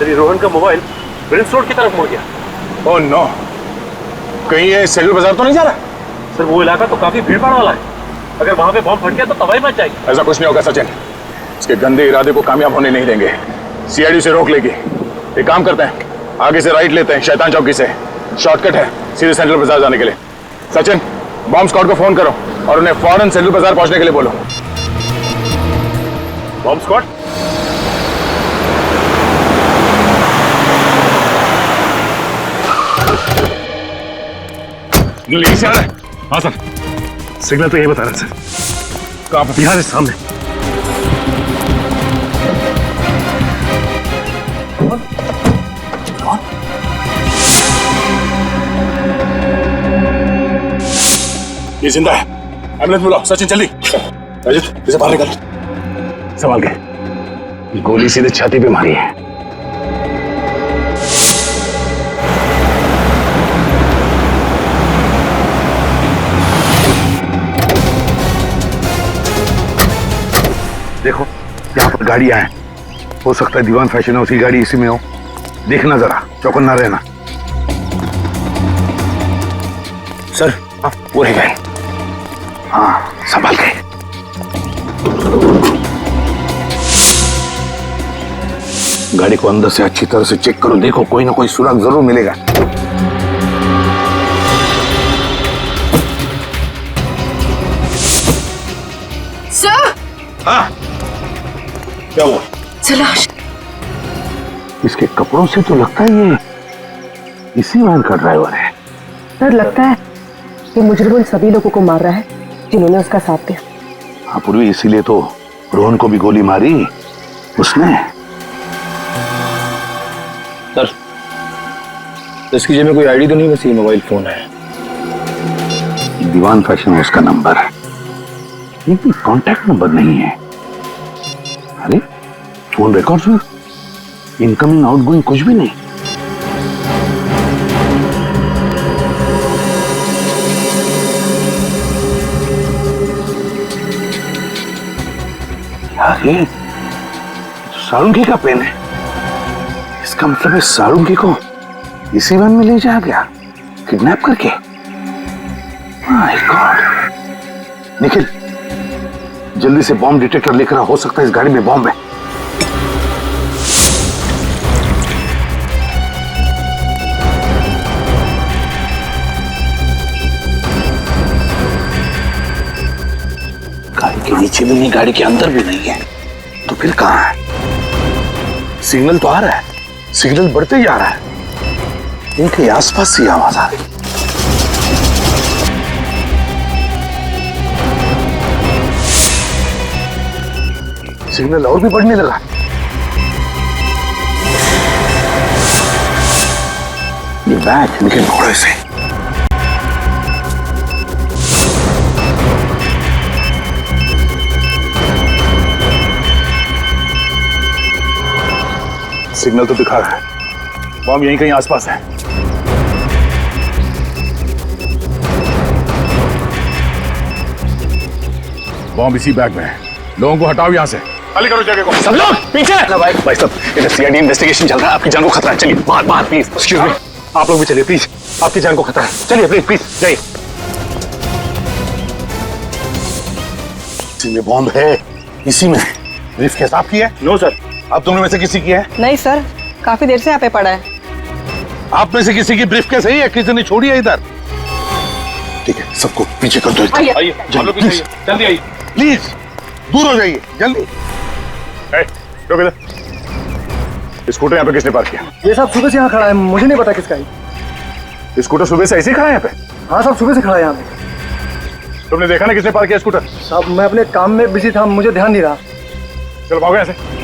Sir ये रोहन का mobile Prince road की तरफ मुड़ गया। ओह नो, कहीं ये सेलूर बाजार तो नहीं जा रहा? सर वो इलाका तो काफी भीड़ भाड़ वाला है, अगर वहां पे बॉम्ब फट गया तो तबाही मच जाएगी। ऐसा कुछ नहीं होगा सचिन, इसके गंदे इरादे को कामयाब होने नहीं देंगे। सीआईडी से रोक लेगी। एक काम करते हैं, आगे से राइट लेते हैं, शैतान चौकी से शॉर्टकट है सीधे सेंट्रल बाजार जाने के लिए। सचिन, बॉम्ब स्क्वाड को फोन करो और उन्हें फौरन सेंट्रल बाजार पहुंचने के लिए बोलो। Bomb squad? यहीं से आ रहा है? हाँ सर, सिग्नल तो यही बता रहा है सर। कहाँ पे? यहाँ से सामने। ये जिंदा है, एम्बुलेंस बुलाओ। सचिन जल्दी। रजत इसे बाहर निकाल। संभाल के, गोली सीधे छाती पे मारी है। देखो यहाँ पर गाड़ियां हैं, हो सकता है दीवान फैशन हाउस की गाड़ी इसी में हो। देखना जरा, चौकन्ना रहना। सर वो रह गए। हाँ संभाल के। गाड़ी को अंदर से अच्छी तरह से चेक करो, देखो कोई ना कोई सुराग जरूर मिलेगा। सर! हाँ क्या हुआ? लाश। इसके कपड़ों से तो लगता है ये इसी वैन का ड्राइवर है। सर लगता है कि मुजरिम उन सभी लोगों को मार रहा है जिन्होंने उसका साथ दिया। हाँ पूर्वी, इसीलिए तो रोहन को भी गोली मारी उसने। सर इसकी जेब में कोई आईडी तो नहीं, बस ये मोबाइल फोन है। दीवान फैशन हाउस का नंबर है, ये भी कॉन्टैक्ट नंबर नहीं है। अरे फोन रिकॉर्ड्स में इनकमिंग आउटगोइंग कुछ भी नहीं। यार ये सारुंगी का पेन है, इसका मतलब है सारुंगी को इसी वैन में ले जाया गया किडनैप करके। My God. निखिल जल्दी से बॉम्ब डिटेक्टर लेकर आ, हो सकता है इस गाड़ी में बॉम्ब है। गाड़ी के नीचे भी नहीं, गाड़ी के अंदर भी नहीं है, तो फिर कहां है? सिग्नल तो आ रहा है, सिग्नल बढ़ते जा रहा है, इनके आसपास से आवाज आ रही। सिग्नल और भी बढ़ने लगा। ये बैग निकल घोड़े से। सिग्नल तो दिखा रहा है, बॉम्ब यहीं कहीं आसपास है। बॉम्ब इसी बैग में है, लोगों को हटाओ यहाँ से, खाली करो जगह को। सब लोग पीछे। भाई साहब, इधर सीआईडी इन्वेस्टिगेशन चल रहा है, आपकी जान को खतरा है। चलिए बाहर बाहर प्लीज। एक्सक्यूज मी, आप लोग भी चलिए प्लीज, आपकी जान को खतरा है। चलिए प्लीज प्लीज जाइए। इसी में बॉम्ब है, इसी में। ब्रीफकेस आपकी है? No sir. आप दोनों में से किसी की है? नहीं सर, काफी देर से यहाँ पे पड़ा है। आप में से किसी की ब्रीफकेस है या किसी ने छोड़ी है इधर? ठीक है, सबको पीछे कर दो। आइए आप लोग प्लीज जल्दी आइए। प्लीज दूर हो जाइए जल्दी। रुक इधर। स्कूटर यहाँ पे किसने पार्क किया? ये सब सुबह से यहाँ खड़ा है, मुझे नहीं पता किसका है। स्कूटर सुबह से ऐसे ही खड़ा है यहाँ पे? हाँ साहब, सुबह से खड़ा है यहाँ पे। तुमने देखा ना किसने पार्क किया स्कूटर? साहब मैं अपने काम में बिजी था, मुझे ध्यान नहीं रहा। चलो भागो यहाँ से।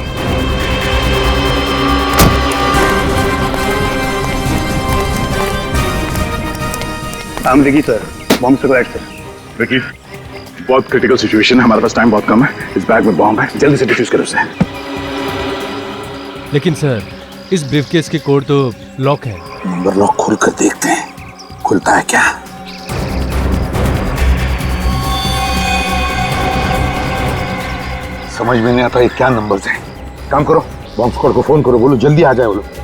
विकी सर, बॉम्ब से राइट सर। विकी, बहुत क्रिटिकल सिचुएशन है, हमारे पास टाइम बहुत कम है। इस बैग में बॉम्ब है, जल्दी से डिफ्यूज करो उसे। लेकिन सर इस ब्रीफकेस के कोड तो लॉक है। नंबर लॉक खोल कर देखते हैं, खुलता है क्या? समझ में नहीं आता ये क्या नंबर्स हैं। काम करो, बॉम्ब स्क्वाड को फोन करो, बोलो जल्दी आ जाए वो लोग।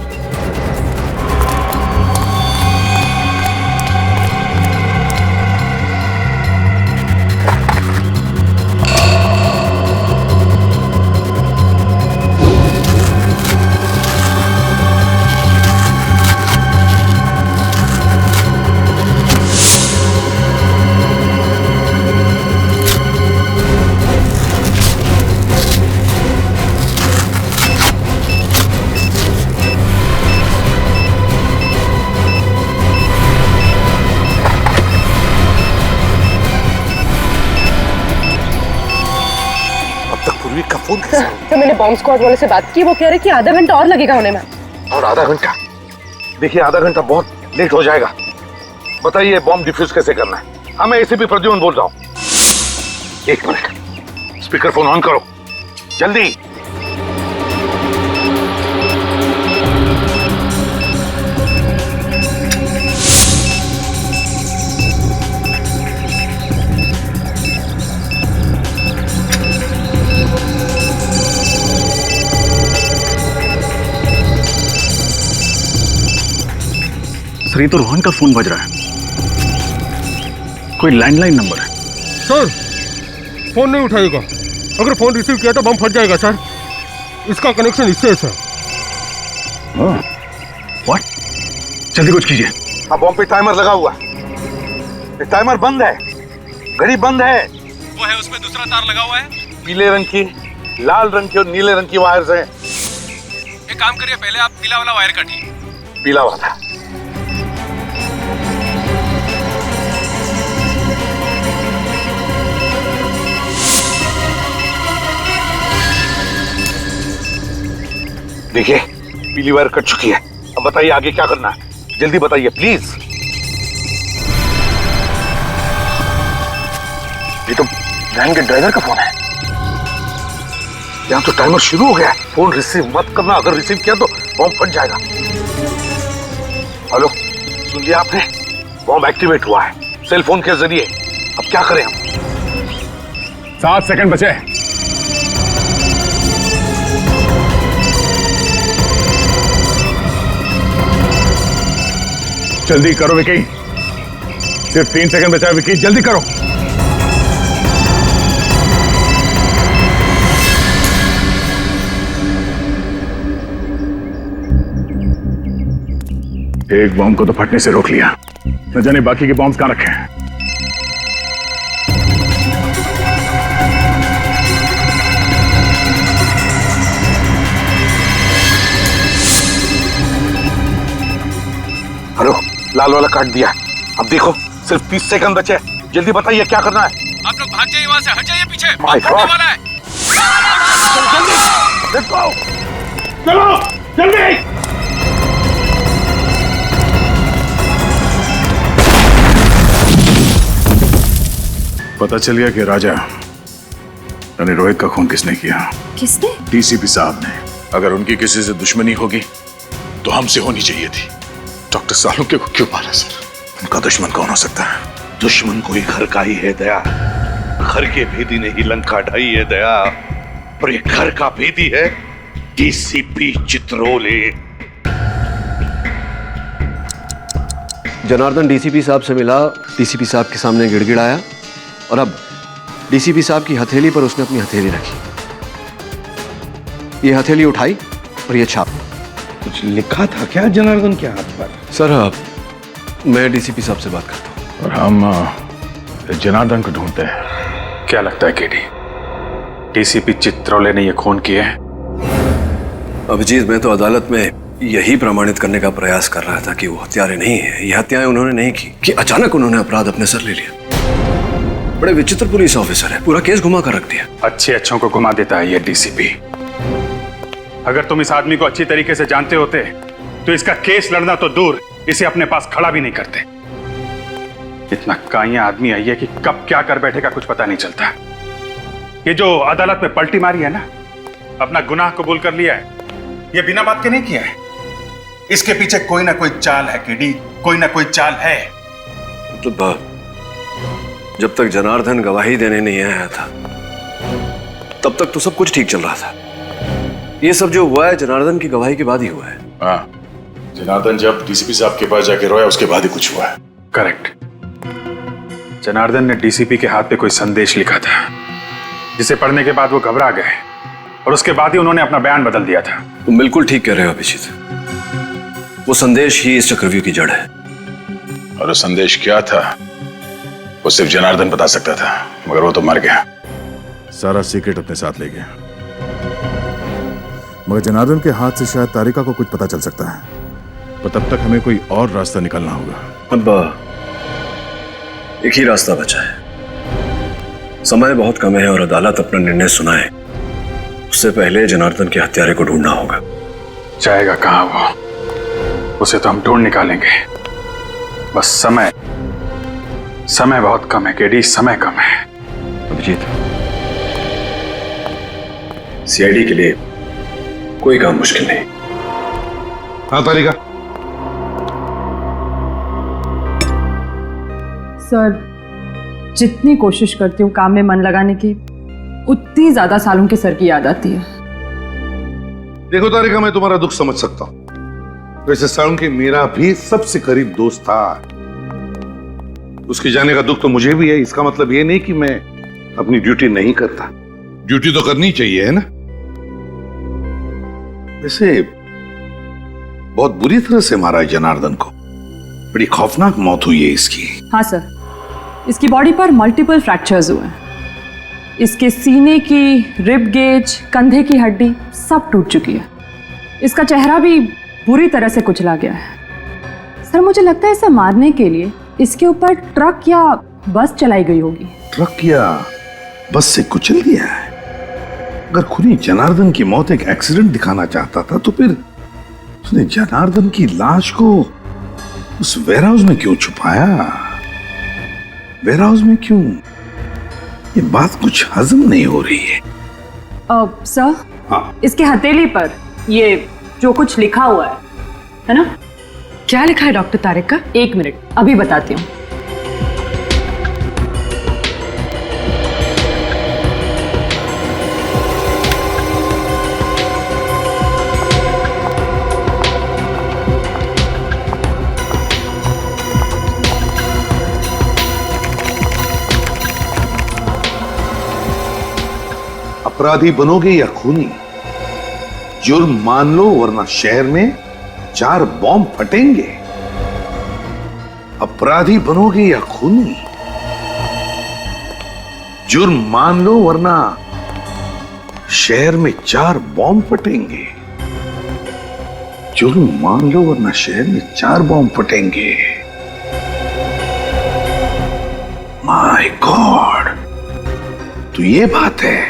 तो मैंने बॉम्ब स्क्वाड वाले से बात की, वो कह रहे कि आधा घंटा और लगेगा होने में। और आधा घंटा? देखिए आधा घंटा बहुत लेट हो जाएगा। बताइए बॉम्ब डिफ्यूज कैसे करना है? हाँ मैं एसीपी प्रद्युम्न बोल रहा हूँ। एक मिनट, स्पीकर फोन ऑन करो जल्दी। सर ये तो रोहन का फोन बज रहा है, कोई लैंडलाइन नंबर है। सर फोन नहीं उठाएगा, अगर फोन रिसीव किया तो बम फट जाएगा सर, इसका कनेक्शन इससे है सर। व्हाट? जल्दी कुछ कीजिए। अब बॉम्ब पे टाइमर लगा हुआ है, टाइमर बंद है, घड़ी बंद है। वो है उसमें दूसरा तार लगा हुआ है। पीले रंग की, लाल रंग की और नीले रंग की वायर्स हैं। एक काम करिए, पहले आप पीला वाला वायर काटिए। पीला वाला? देखिए पीली वायर कट चुकी है। अब बताइए आगे क्या करना है, जल्दी बताइए प्लीज। ये तो वैन के ड्राइवर का फोन है। यहाँ तो टाइमर शुरू हो गया है। फोन रिसीव मत करना, अगर रिसीव किया तो बॉम्ब फट जाएगा। हेलो, सुन लिया आपने? बॉम्ब एक्टिवेट हुआ है सेल फोन के जरिए। अब क्या करें हम? 7 सेकंड बचे। जल्दी करो विकी, सिर्फ 3 सेकंड बचा है विकी, जल्दी करो। एक बॉम्ब को तो फटने से रोक लिया, न जाने बाकी के बॉम्ब्स कहां रखे हैं। हेलो, लाल वाला काट दिया। अब देखो सिर्फ 30 सेकंड बचे, जल्दी बताइए क्या करना है। आप लोग भाग जाइए वहां से, हट जाइए पीछे, My फटने God! वाला है। Let's go! चलो जल्दी। पता चल गया कि राजा यानी रोहित का खून किसने किया। किसने? डीसीपी साहब ने। अगर उनकी किसी से दुश्मनी होगी तो हमसे होनी चाहिए थी। डॉक्टर सालुंके को क्यों मारा सर? उनका दुश्मन कौन हो सकता है? दुश्मन कोई घर का ही है दया। घर के भेदी ने ही लंका ढाई है दया, और ये घर का भेदी है डीसीपी चित्रोले। जनार्दन डीसीपी साहब से मिला, डीसीपी साहब के सामने गिड़गिड़ाया और अब डीसीपी साहब की हथेली पर उसने अपनी हथेली रखी। ये हथेली उठाई और ये छाप। कुछ लिखा था क्या जनार्दन के हाथ पर? सर मैं डीसीपी साहब से बात करता हूँ। और हम जनार्दन को ढूंढते हैं। क्या लगता है केडी, डीसीपी चित्रोले ने ये खून किए हैं? अभिजीत, मैं तो अदालत में यही प्रमाणित करने का प्रयास कर रहा था कि वो हत्यारे नहीं है। ये हत्याएं उन्होंने नहीं की कि अचानक उन्होंने अपराध अपने सर ले लिया। बड़े विचित्र पुलिस ऑफिसर है, पूरा केस घुमा कर रख दिया। अच्छे अच्छों को घुमा देता है ये डीसीपी। अगर तुम इस आदमी को अच्छी तरीके से जानते होते तो इसका केस लड़ना तो दूर, इसे अपने पास खड़ा भी नहीं करते। इतना काइया आदमी है ये कि कब क्या कर बैठेगा कुछ पता नहीं चलता। ये जो अदालत में पलटी मारी है ना, अपना गुनाह कबूल कर लिया है, ये बिना बात के नहीं किया है। इसके पीछे कोई ना कोई चाल है केडी, कोई ना कोई चाल है। मतलब जब तक जनार्दन गवाही देने नहीं आया था तब तक तो सब कुछ ठीक चल रहा था। ये सब जो हुआ है जनार्दन की गवाही के बाद ही हुआ है। हाँ, जनार्दन जब डीसीपी साहब के पास जाके रोया उसके बाद ही कुछ हुआ है। करेक्ट। जनार्दन ने डीसीपी के हाथ पे कोई संदेश लिखा था, जिसे पढ़ने के बाद वो घबरा गए और उसके बाद ही उन्होंने अपना बयान बदल दिया था। तुम बिल्कुल ठीक कह रहे हो अभिजीत, वो संदेश ही इस चक्रव्यूह की जड़ है। और वो संदेश क्या था वो सिर्फ जनार्दन बता सकता था, मगर वो तो मर गया। सारा सीक्रेट अपने साथ ले गया। मगर जनार्दन के हाथ से शायद तारिका को कुछ पता चल सकता है, पर तब तक हमें कोई और रास्ता निकालना होगा। अब एक ही रास्ता बचा है। समय बहुत कम है और अदालत अपना निर्णय सुनाए उससे पहले जनार्दन के हत्यारे को ढूंढना होगा। जाएगा कहां वो? उसे तो हम ढूंढ निकालेंगे, बस समय बहुत कम है केडी, समय कम है। अभिजीत, सीआईडी के लिए कोई काम मुश्किल नहीं। हाँ तारिका। सर, जितनी कोशिश करती हूँ काम में मन लगाने की, उतनी ज्यादा सालों के सर की याद आती है। देखो तारिका, मैं तुम्हारा दुख समझ सकता हूँ। वैसे साळुंखे मेरा भी सबसे करीब दोस्त था। उसके जाने का दुख तो मुझे भी है। इसका मतलब ये नहीं कि मैं अपनी ड्यूटी नहीं करता। ड्यूटी तो करनी चाहिए, है ना? वैसे बहुत बुरी तरह से मारा है जनार्दन को। बड़ी खौफनाक मौत हुई है इसकी। हाँ सर, इसकी बॉडी पर मल्टीपल फ्रैक्चर्स हुए हैं। इसके सीने की रिब गेज, कंधे की हड्डी सब टूट चुकी है। इसका चेहरा भी बुरी तरह से कुचला गया है। सर, मुझे लगता है इसे मारने के लिए इसके ऊपर ट्रक या बस चलाई गई होगी। ट्रक या बस से कुचल दिया है? अगर खुनी जनार्दन की मौत एक एक्सीडेंट दिखाना चाहता था तो फिर उसने जनार्दन की लाश को उस वेयरहाउस में क्यों छुपाया? वेयरहाउस में क्यों? ये बात कुछ हजम नहीं हो रही है। सर, हाँ। इसके हथेली पर ये जो कुछ लिखा हुआ है ना? क्या लिखा है डॉक्टर तारिक का? 1 मिनट, अभी बताती हूँ। अपराधी बनोगे या खूनी, जुर्म मान लो वरना शहर में 4 बॉम्ब फटेंगे। अपराधी बनोगे या खूनी, जुर्म मान लो वरना शहर में 4 बॉम्ब फटेंगे। जुर्म मान लो वरना शहर में 4 बॉम्ब फटेंगे। माय गॉड, तो ये बात है।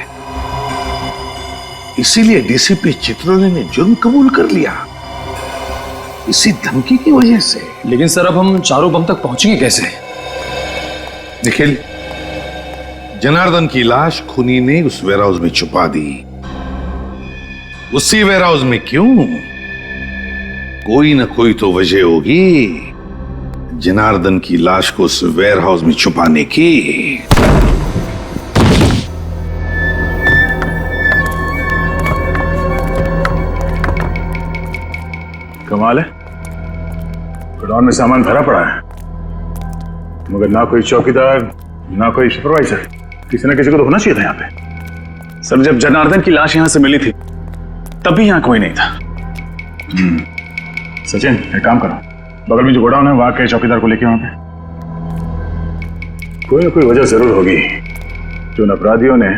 इसीलिए डीसीपी चित्रोले ने जुर्म कबूल कर लिया, इसी धमकी की वजह से। लेकिन सर, अब हम 4 बम तक पहुंचेंगे कैसे? निखिल, जनार्दन की लाश खूनी ने उस वेयरहाउस में छुपा दी। उसी वेयरहाउस में क्यों? कोई ना कोई तो वजह होगी जनार्दन की लाश को उस वेयरहाउस में छुपाने की। कमाल है, गोडाउन में सामान भरा पड़ा है, मगर ना कोई चौकीदार ना कोई सुपरवाइजर। किसी ना किसी को तो होना चाहिए था यहाँ पे। सर, जब जनार्दन की लाश यहाँ से मिली थी तभी यहाँ कोई नहीं था। सचिन, एक काम करो, बगल में जो गोडाउन है वहां के चौकीदार को लेके वहां पे। कोई ना कोई वजह जरूर होगी जो उन अपराधियों ने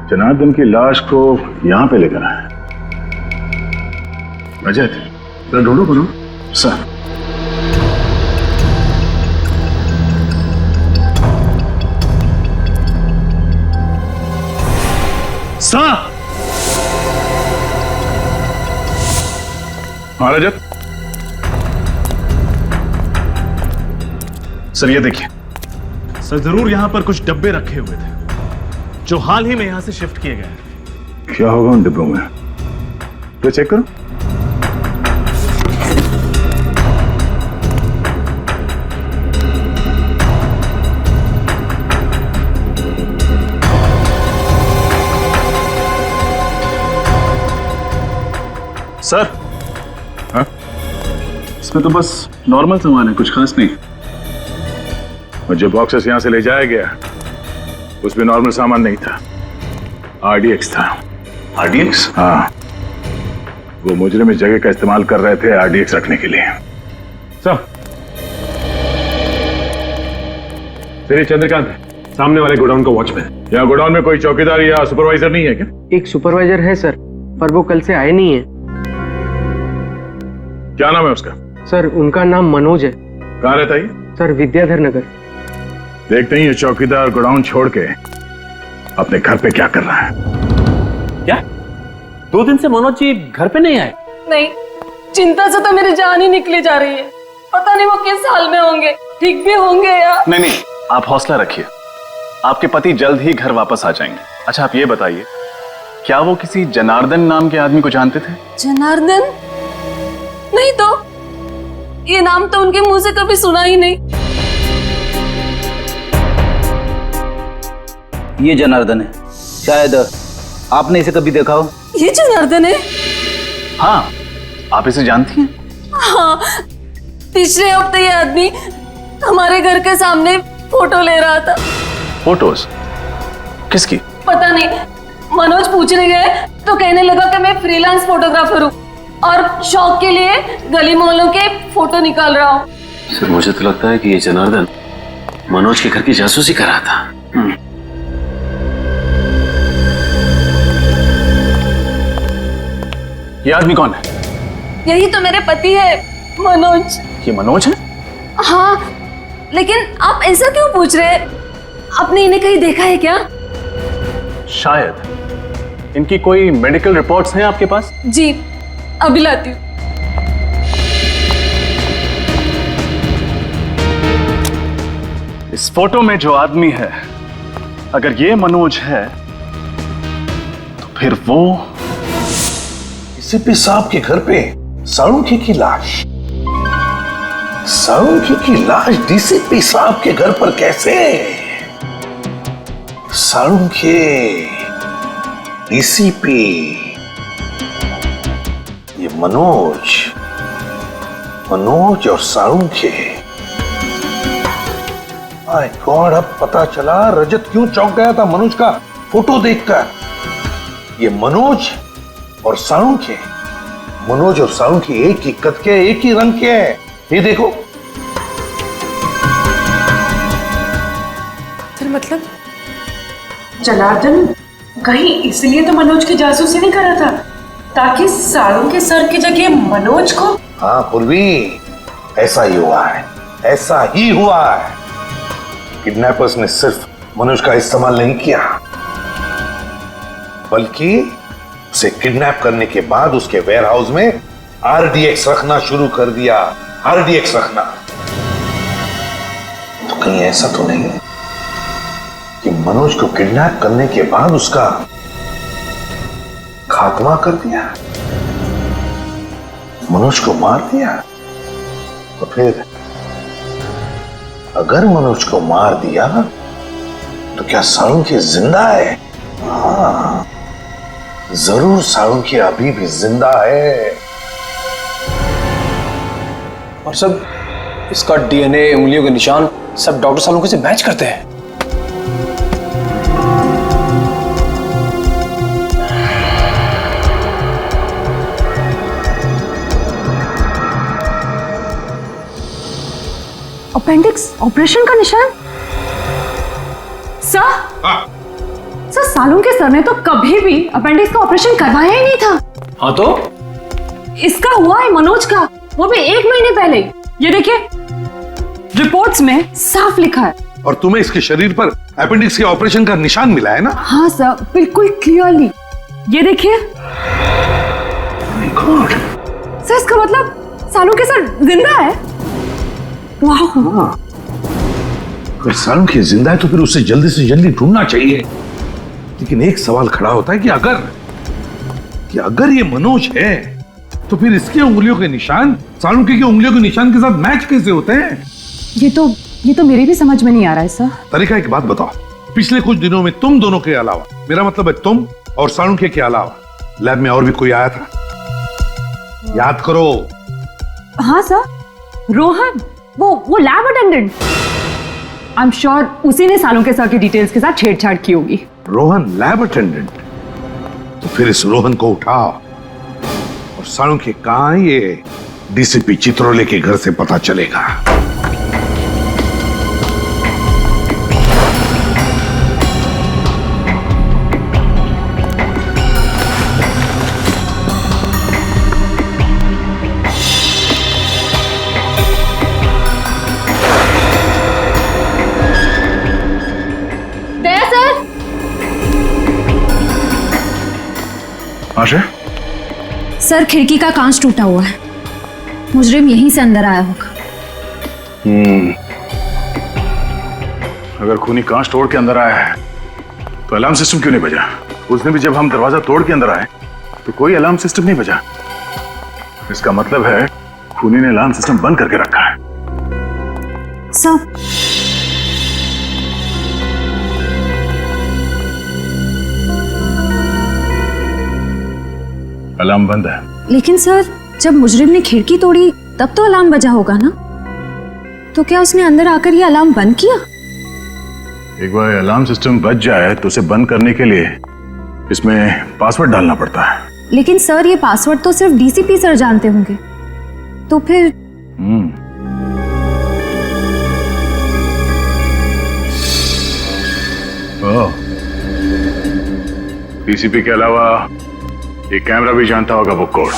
जनार्दन की लाश को यहाँ पे लेकर आए। रजत, ढूंढो करो। सर, हाँ रजत। सर, ये देखिए। सर, जरूर यहाँ पर कुछ डब्बे रखे हुए थे जो हाल ही में यहाँ से शिफ्ट किए गए। क्या होगा उन डिब्बों में? तो चेक करो। सर। हाँ? इसमें तो बस नॉर्मल सामान है, कुछ खास नहीं। और जो बॉक्सेस यहां से ले जाया गया उसमें नॉर्मल सामान नहीं था, RDX था। RDX? हाँ, वो मुजरिम इस जगह का इस्तेमाल कर रहे थे RDX रखने के लिए। सर ये चंद्रकांत है, सामने वाले गोडाउन का वॉचमैन। यहाँ गोडाउन में कोई चौकीदार या सुपरवाइजर नहीं है क्या? एक सुपरवाइजर है सर, पर वो कल से आए नहीं है। क्या नाम है उसका? सर उनका नाम मनोज है। कहाँ रहता है ये? सर विद्याधर नगर। देखते ही ये चौकीदार गोडाउन छोड़ के अपने घर पे क्या कर रहा है। क्या 2 दिन से मनोज जी घर पे नहीं आए? नहीं, चिंता से तो मेरी जान ही निकली जा रही है। पता नहीं वो किस हाल में होंगे, ठीक भी होंगे या नहीं, आप हौसला रखिए, आपके पति जल्द ही घर वापस आ जाएंगे। अच्छा आप ये बताइए, क्या वो किसी जनार्दन नाम के आदमी को जानते थे? जनार्दन? नहीं तो, ये नाम तो उनके मुंह से कभी सुना ही नहीं। ये जनार्दन है, शायद आपने इसे कभी देखा हो। ये जनार्दन है? हाँ, आप इसे जानती हैं? हाँ, पिछले हफ्ते ये आदमी हमारे घर के सामने फोटो ले रहा था। फोटोज? किसकी? पता नहीं, मनोज पूछने गए तो कहने लगा कि मैं फ्रीलांस फोटोग्राफर हूँ और शौक के लिए गली मोहल्लों के फोटो निकाल रहा हूँ। सर मुझे तो लगता है कि ये जनार्दन मनोज के घर की जासूसी कर रहा था। ये आदमी कौन है? यही तो मेरे पति है, मनोज। ये मनोज है? हाँ, लेकिन आप ऐसा क्यों पूछ रहे हैं? आपने इन्हें कहीं देखा है क्या? शायद। इनकी कोई मेडिकल रिपोर्ट्स हैं आपके पास? जी, अभी लाती हूँ। इस फोटो में जो आदमी है, अगर ये मनोज है तो फिर वो डीसीपी साहब के घर पे साळुंखे की लाश। साळुंखे की लाश डीसीपी साहब के घर पर कैसे? साळुंखे, डीसीपी, ये मनोज और साळुंखे। माय गॉड, अब पता चला रजत क्यों चौंक गया था मनोज का फोटो देखकर। ये मनोज और साळुंखे, मनोज और साळुंखे एक ही कद के, एक ही रंग के हैं। ये देखो। सर मतलब जनार्दन कहीं इसलिए तो मनोज की जासूसी नहीं कर रहा था ताकि साळुंखे सर की जगह मनोज को? हाँ पूर्वी, ऐसा ही हुआ है, ऐसा ही हुआ है। किडनैपर्स ने सिर्फ मनोज का इस्तेमाल नहीं किया, बल्कि उसे किडनैप करने के बाद उसके वेयरहाउस में RDX रखना शुरू कर दिया। RDX रखना तो कहीं ऐसा तो नहीं है कि मनोज को किडनैप करने के बाद उसका खात्मा कर दिया, मनोज को मार दिया? तो फिर अगर मनोज को मार दिया तो क्या साळुंखे जिंदा है? हाँ, जरूर साळुंखे अभी भी जिंदा है। और सब इसका DNA, उंगलियों के निशान सब डॉक्टर साळुंखे से मैच करते हैं। अपेंडिक्स ऑपरेशन का निशान? सर, सर साळुंखे सर ने तो कभी भी अपेंडिक्स का ऑपरेशन करवाया ही नहीं था। हाँ तो इसका हुआ है मनोज का, वो भी 1 महीने पहले। ये देखिए, रिपोर्ट्स में साफ लिखा है। और तुम्हें इसके शरीर पर अपेंडिक्स के ऑपरेशन का निशान मिला है ना? हाँ सर, बिल्कुल क्लियरली। ये देखिए। सर इसका मतलब साळुंखे सर जिंदा है? वाह। अगर साळुंखे जिंदा है तो फिर उसे जल्दी से जल्दी ढूंढना चाहिए। लेकिन एक सवाल खड़ा होता है कि अगर ये मनोज है तो फिर इसके उंगलियों के निशान साळुंखे की उंगलियों के निशान के साथ मैच कैसे होते हैं? ये तो मेरे भी समझ में नहीं आ रहा है सर। तरीका एक बात बताओ, पिछले कुछ दिनों में तुम दोनों के अलावा, मेरा मतलब है तुम और साळुंखे के अलावा, लैब में और भी कोई आया था? याद करो। हाँ सर, रोहन, वो lab attendant. I am sure उसी ने सालों के सर की डिटेल्स के साथ छेड़छाड़ की होगी। Rohan lab attendant? तो फिर इस रोहन को उठाओ और साळुंखे कहाँ है ये डीसीपी चित्रोले के घर से पता चलेगा। आशा? सर खिड़की का कांच टूटा हुआ है, मुजरिम यहीं से अंदर आया होगा। अगर खूनी कांच तोड़ के अंदर आया है तो अलार्म सिस्टम क्यों नहीं बजा? उस दिन भी जब हम दरवाजा तोड़ के अंदर आए तो कोई अलार्म सिस्टम नहीं बजा। इसका मतलब है खूनी ने अलार्म सिस्टम बंद करके रखा है। सर अलार्म बंद है। लेकिन सर जब मुजरिम ने खिड़की तोड़ी तब तो अलार्म बजा होगा ना, तो क्या उसने अंदर आकर ये अलार्म बंद किया? एक बार अलार्म सिस्टम बज जाए तो उसे बंद करने के लिए इसमें पासवर्ड डालना पड़ता है। लेकिन सर ये पासवर्ड तो सिर्फ डीसीपी सर जानते होंगे, तो फिर डीसीपी के अलावा ये कैमरा भी जानता होगा वो कोड।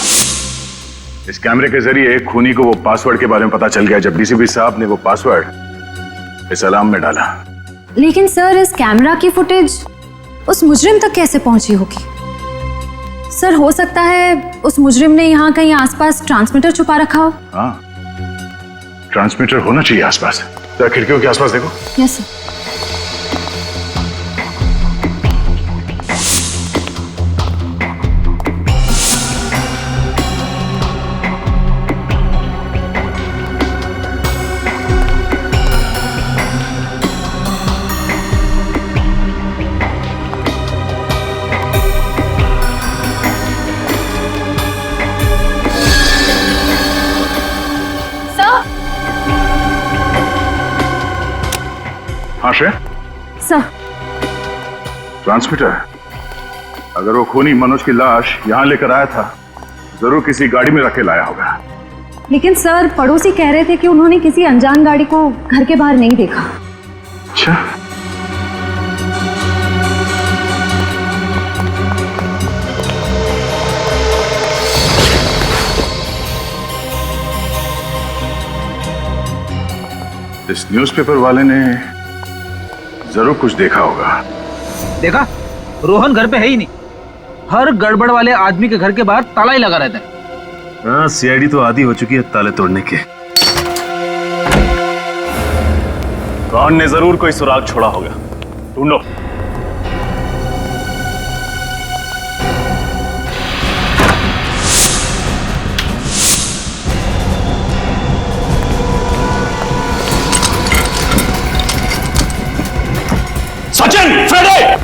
इस कैमरे के जरिए खूनी को वो पासवर्ड के बारे में पता चल गया जब डीसीपी साहब ने वो पासवर्ड इस अलार्म में डाला। लेकिन सर इस कैमरा की फुटेज उस मुजरिम तक कैसे पहुंची होगी? सर हो सकता है उस मुजरिम ने यहाँ कहीं आसपास ट्रांसमीटर छुपा रखा हो। हाँ, ट्रांसमीटर होना चाहिए आसपास। तो खिड़कियों के आसपास देखो। Yes sir. सर ट्रांसमीटर, अगर वो खूनी मनोज की लाश यहाँ लेकर आया था जरूर किसी गाड़ी में रख के लाया होगा। लेकिन सर पड़ोसी कह रहे थे कि उन्होंने किसी अनजान गाड़ी को घर के बाहर नहीं देखा। अच्छा, इस न्यूज़पेपर वाले ने जरूर कुछ देखा होगा। देखा, रोहन घर पे है ही नहीं। हर गड़बड़ वाले आदमी के घर के बाहर ताला ही लगा रहता है। हाँ, सीआईडी तो आदी हो चुकी है ताले तोड़ने के। कौन ने जरूर कोई सुराग छोड़ा होगा, ढूंढो। सचिन, फ्रेडे!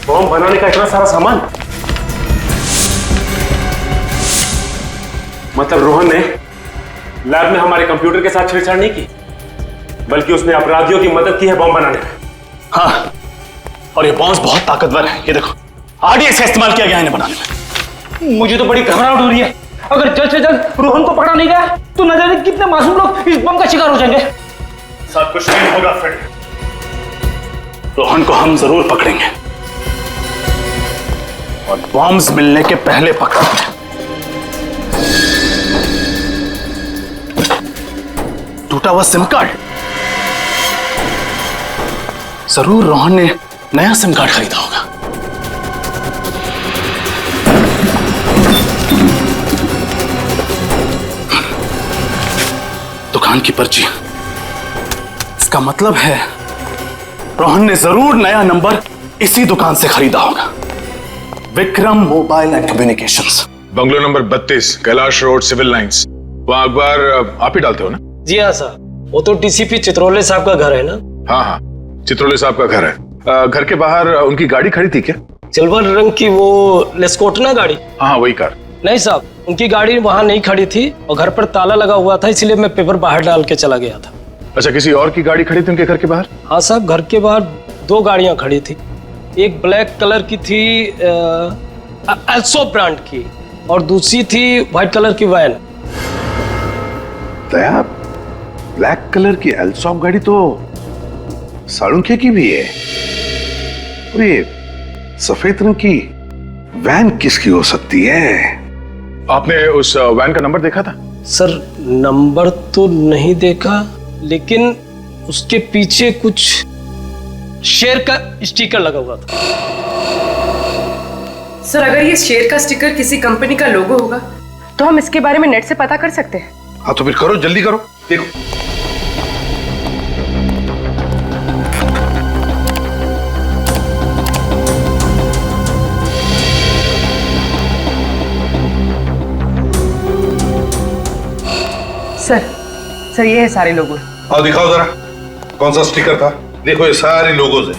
बॉम्ब बनाने का इतना सारा सामान, मतलब रोहन ने लैब में हमारे कंप्यूटर के साथ छेड़छाड़ नहीं की, बल्कि उसने अपराधियों की मदद की है बॉम्ब बनाने में। हाँ, और ये बॉम्ब बहुत ताकतवर है। ये देखो, आरडीएक्स का इस्तेमाल किया गया इन्हें बनाने में। मुझे तो बड़ी घबराहट हो रही है। अगर जल्द से जल्द रोहन को पकड़ा नहीं गया तो न जाने कितने मासूम लोग इस बम का शिकार हो जाएंगे। सब कुछ नहीं होगा फ्रेड, रोहन को हम जरूर पकड़ेंगे और बॉम्ब्स मिलने के पहले पकड़ेंगे। टूटा हुआ सिम कार्ड, जरूर रोहन ने नया सिम कार्ड खरीदा होगा। दुकान की पर्ची, इसका मतलब है रोहन ने जरूर नया नंबर इसी दुकान से खरीदा होगा। Vikram mobile and communications, bungalow number 32, Kailash road, civil lines. वहाँ अखबार आप ही डालते हो ना? जी हाँ सर, वो तो डीसीपी चित्रोले साहब का घर है ना। हाँ हाँ, चित्रोले साहब का घर है। घर के बाहर उनकी गाड़ी खड़ी थी क्या? सिल्वर रंग की वो लेस्कोट ना गाड़ी? हाँ वही कार। नहीं साहब, उनकी गाड़ी वहां नहीं खड़ी थी और घर पर ताला लगा हुआ था, इसलिए मैं पेपर बाहर डाल के चला गया था। अच्छा, किसी और की गाड़ी खड़ी थी उनके घर के बाहर? हाँ साहब, घर के बाहर 2 गाड़ियां खड़ी थी। एक ब्लैक कलर की थी एल्सो ब्रांड की, और दूसरी थी व्हाइट कलर की वैन। दया, ब्लैक कलर की एल्सॉप गाड़ी तो साळुंखे की भी है, और ये सफेद रंग की वैन किसकी हो सकती है? आपने उस वैन का नंबर देखा था? सर नंबर तो नहीं देखा, लेकिन उसके पीछे कुछ शेर का स्टिकर लगा हुआ था। सर अगर ये शेर का स्टिकर किसी कंपनी का लोगो होगा तो हम इसके बारे में नेट से पता कर सकते हैं। हाँ तो फिर करो, जल्दी करो, देखो। सर ये है सारे लोगो। आओ दिखाओ जरा, कौन सा स्टिकर था? देखो ये सारे लोगोज है।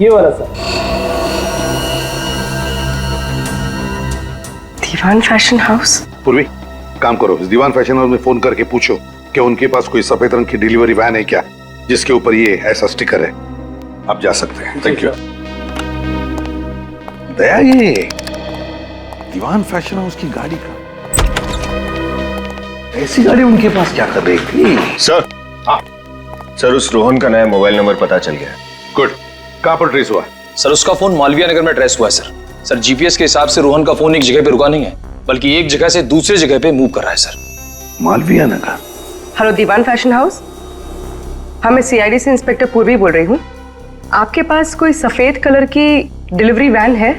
ये वाला सर। Diwan fashion house. पूर्वी, काम करो, इस दीवान फैशन हाउस में फोन करके पूछो कि उनके पास कोई सफेद रंग की डिलीवरी वैन है क्या जिसके ऊपर ये ऐसा स्टिकर है। आप जा सकते हैं। Thank you. दया, ये दीवान फैशन हाउस की गाड़ी का, ऐसी गाड़ी उनके पास क्या कर रही थी? सर, हाँ सर, उस रोहन का नया मोबाइल नंबर पता चल गया। गुड। कहां पर ट्रेस हुआ? सर उसका फोन मालवीय नगर में ट्रेस हुआ है सर। सर जीपीएस के हिसाब से रोहन का फोन एक जगह पे रुका नहीं है, बल्कि एक जगह से दूसरे जगह पे मूव कर रहा है सर। मालवीय नगर। हेलो दीवान फैशन हाउस, हाँ मैं सीआईडी से इंस्पेक्टर पूर्वी बोल रही हूँ। आपके पास कोई सफेद कलर की डिलीवरी वैन है?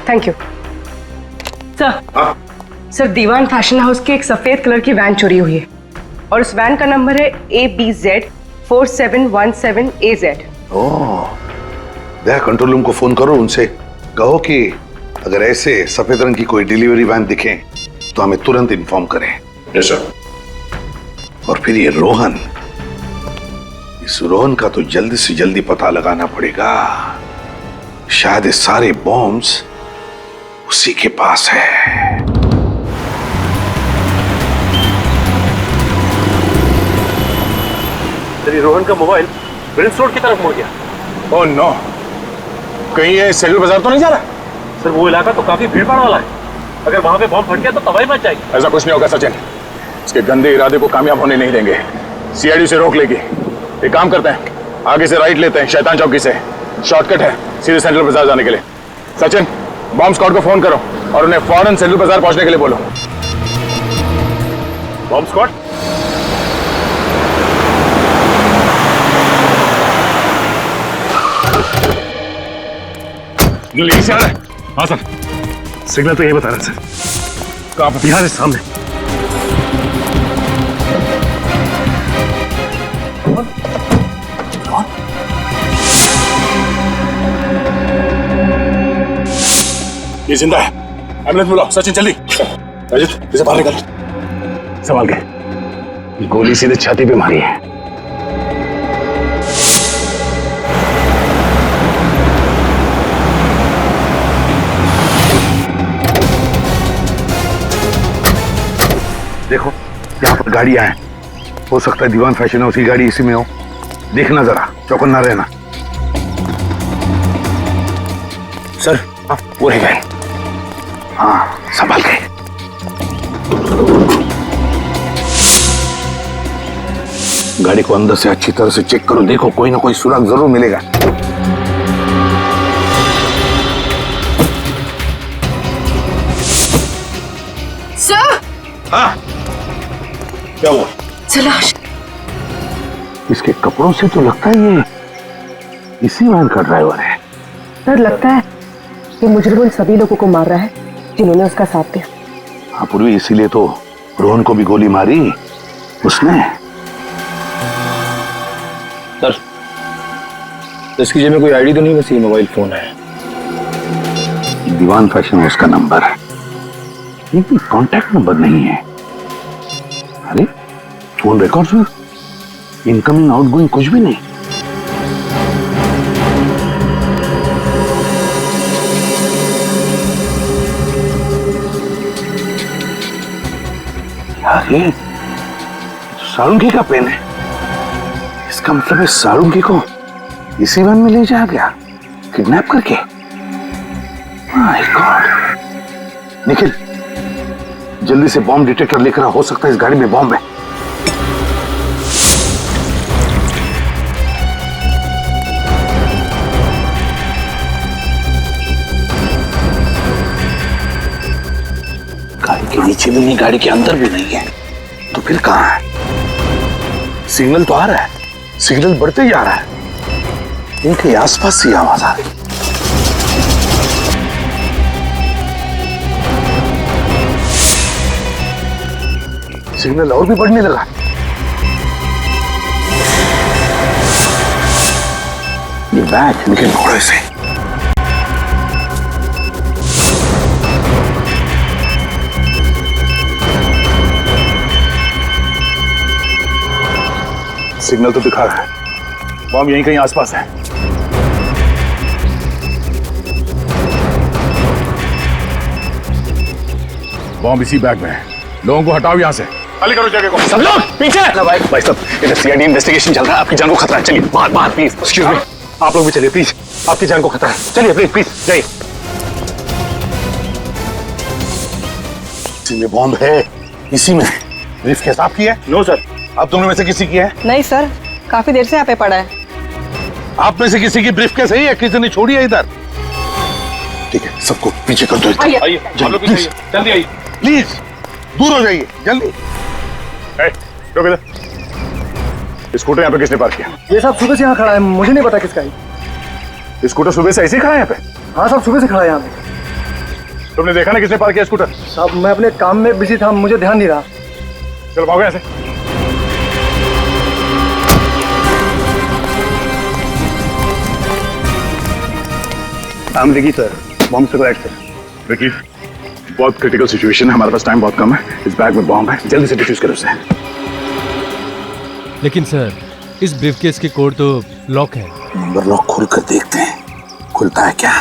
Thank you sir, Diwan fashion house की एक सफेद कलर की वैन चोरी हुई है और उस वैन का नंबर है ABZ 4717AZ। ओह, दया कंट्रोल रूम को फोन करो, उनसे कहो कि अगर ऐसे सफेद रंग की कोई डिलीवरी वैन दिखे तो हमें तुरंत इन्फॉर्म करें। Yes sir. और फिर ये रोहन, इस रोहन का तो जल्दी से जल्दी पता लगाना पड़ेगा। शायद ये सारे बॉम्ब्स उसी के पास है। तेरी रोहन का मोबाइल प्रिंस रोड की तरफ मुड़ गया। ओह नो, कहीं ये सेलू बाजार तो नहीं जा रहा? सर वो इलाका तो काफी भीड़ भाड़ वाला है, अगर वहां पे बॉम्ब फट गया तो तबाही मच जाएगी। ऐसा कुछ नहीं होगा सचिन, इसके गंदे इरादे को कामयाब होने नहीं देंगे। सीआईडी से रोक लेगी। एक काम करते हैं, आगे से राइट लेते हैं, शैतान चौकी से शॉर्टकट है सीधे सेंट्रल बाजार जाने के लिए। सचिन, बॉम्ब स्क्वाड को फोन करो और उन्हें फौरन सेंट्रल बाजार पहुंचने के लिए बोलो। Bomb squad? यहीं से आ रहा है? हाँ सर, सिग्नल तो यही बता रहा है सर। कहां पर? यहाँ से सामने। ये जिंदा है। एम्बुलेंस बुलाओ। सचिन जल्दी। अजित, इसे बाहर निकाल। संभाल के, गोली सीधे छाती पे मारी है। देखो यहाँ पर गाड़ियां हैं, हो सकता है दीवान फैशन हाउस की गाड़ी इसी में हो। देखना जरा, चौकन्ना रहना। सर, वो रह गए। हाँ, संभाल के। गाड़ी को अंदर से अच्छी तरह से चेक करो, देखो कोई ना कोई सुराग जरूर मिलेगा। सर! हाँ, क्या हुआ? सलाश। इसके कपड़ों से तो लगता है ये इसी वैन का ड्राइवर है। सर लगता है कि मुजरिम उन सभी लोगों को मार रहा है जिन्होंने उसका साथ दिया। हाँ पूर्वी, इसीलिए तो रोहन को भी गोली मारी उसने। सर, इसकी जेब में कोई आईडी तो नहीं, बस ये मोबाइल फोन है। दीवान फैशन हाउस का नंबर है। लेकिन कांटेक्ट नंबर नहीं है। अरे फोन रिकॉर्ड्स में इनकमिंग आउटगोइंग कुछ भी नहीं। यार ये सारुंगी का पेन है। इसका मतलब है सारुंगी को इसी वन में ले जाया गया किडनैप करके। My God. निखिल जल्दी से बॉम्ब डिटेक्टर लेकर आ, हो सकता है इस गाड़ी में बॉम्ब है। गाड़ी के नीचे भी नहीं, गाड़ी के अंदर भी नहीं है, तो फिर कहां है? सिग्नल तो आ रहा है, सिग्नल बढ़ते जा रहा है, इनके आसपास से आवाज आ रही। सिग्नल और भी बढ़ने लगा। ये बैग निकल घोड़े से। सिग्नल तो दिखा रहा है, बॉम्ब यहीं कहीं आसपास है। बॉम्ब इसी बैग में है। लोगों को हटाओ यहाँ से, खाली करो जगह को। सब लोग पीछे। भाई साहब, इधर सीआईडी इन्वेस्टिगेशन चल रहा है, आपकी जान को खतरा है। चलिए बाहर प्लीज। एक्सक्यूज मी, आप लोग भी चलिए प्लीज, आपकी जान को खतरा है। चलिए प्लीज प्लीज जाइए। इसी में बॉम्ब है, इसी में। ब्रीफकेस आपकी है? No sir. आप दोनों में से किसी की है? नहीं सर, काफी देर से यहाँ पे पड़ा है। आप में से किसी की ब्रीफकेस है या किसी ने छोड़ी है इधर? ठीक है, सबको पीछे कर दो। आइए, जल्दी आइए प्लीज, दूर हो जाइए जल्दी। रुक इधर। स्कूटर यहाँ पे किसने पार्क किया? ये साहब सुबह से यहाँ खड़ा है, मुझे नहीं पता किसका है। स्कूटर सुबह से ऐसे ही खड़ा है यहाँ पे? हाँ साहब, सुबह से खड़ा है यहाँ पे। तुमने देखा ना किसने पार्क किया स्कूटर? साहब मैं अपने काम में बिजी था, मुझे ध्यान नहीं रहा। चलो भागो यहाँ से। विकी सर, बॉम्ब से करेक्ट सर। विकी, बहुत क्रिटिकल सिचुएशन है, हमारे पास टाइम बहुत कम है। इस बैग में बॉम्ब है, जल्दी से डिफ्यूज करो उसे। लेकिन सर, इस ब्रीफकेस के कोड तो लॉक है। नंबर लॉक खोल कर देखते हैं, खुलता है क्या?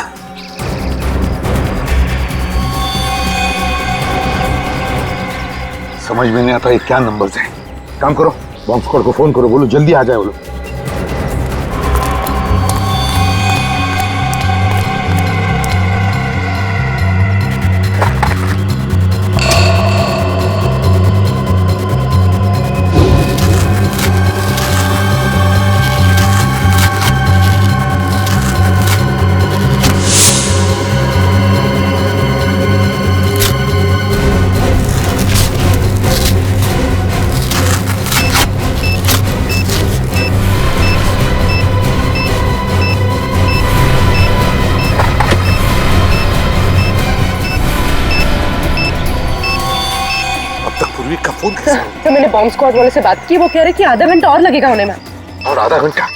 समझ में नहीं आता ये क्या नंबर्स हैं। काम करो, बॉम्ब स्क्वाड को फोन करो, बोलो जल्दी आ जाए वो लोग। तो मैंने बॉम्ब स्क्वाड वाले से बात की, वो कह रहे कि आधा घंटा और लगेगा होने में। और आधा घंटा?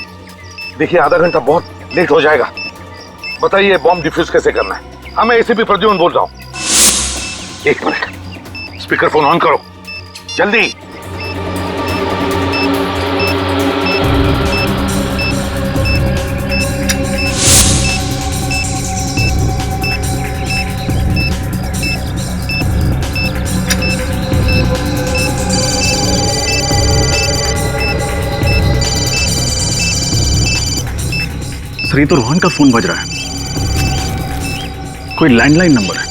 देखिए आधा घंटा बहुत लेट हो जाएगा। बताइए बॉम्ब डिफ्यूज कैसे करना है? हाँ, मैं एसीपी प्रद्युम्न बोल रहा हूँ। एक मिनट, स्पीकर फोन ऑन करो जल्दी। सर, ये तो रोहन का फोन बज रहा है, कोई लैंडलाइन नंबर है।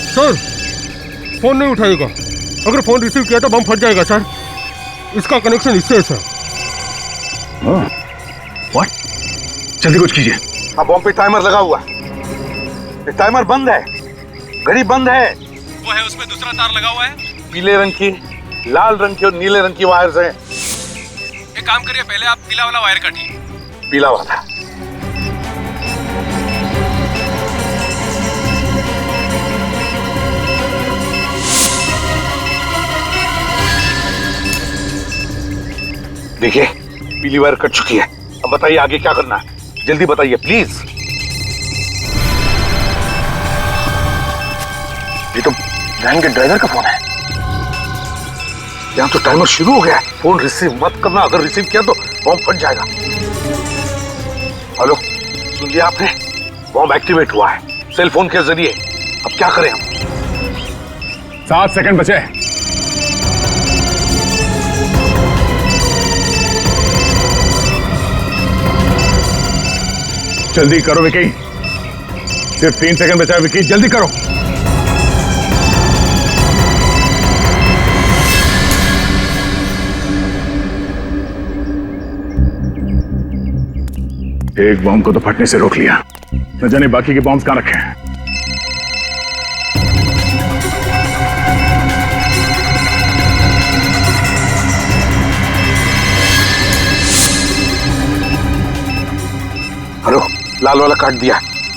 सर, फोन नहीं उठाएगा। अगर फोन रिसीव किया तो बम फट जाएगा सर। इसका कनेक्शन इससे है सर। व्हाट? जल्दी कुछ कीजिए। अब बॉम्ब पे टाइमर लगा हुआ है, टाइमर बंद है, घड़ी बंद है। वो है, उसमें दूसरा तार लगा हुआ है। पीले रंग की, लाल रंग की और नीले रंग की वायर्स हैं। एक काम करिए, पहले आप पीला वाला वायर काटिए। पीला वाला? देखिए पीली वायर कट चुकी है। अब बताइए आगे क्या करना है, जल्दी बताइए प्लीज। ये तो वैन के ड्राइवर का फोन है। यहाँ तो टाइमर शुरू हो गया है। फोन रिसीव मत करना, अगर रिसीव किया तो बॉम्ब फट जाएगा। हेलो, सुन लिया आपने? बॉम्ब एक्टिवेट हुआ है सेल फोन के जरिए। अब क्या करें हम? 7 सेकंड बचे। जल्दी करो विकी, सिर्फ 3 सेकंड बचा है विकी, जल्दी करो। एक बॉम्ब को तो फटने से रोक लिया, न जाने बाकी के बॉम्ब्स कहां रखे हैं। हेलो, लाल वाला काट दिया।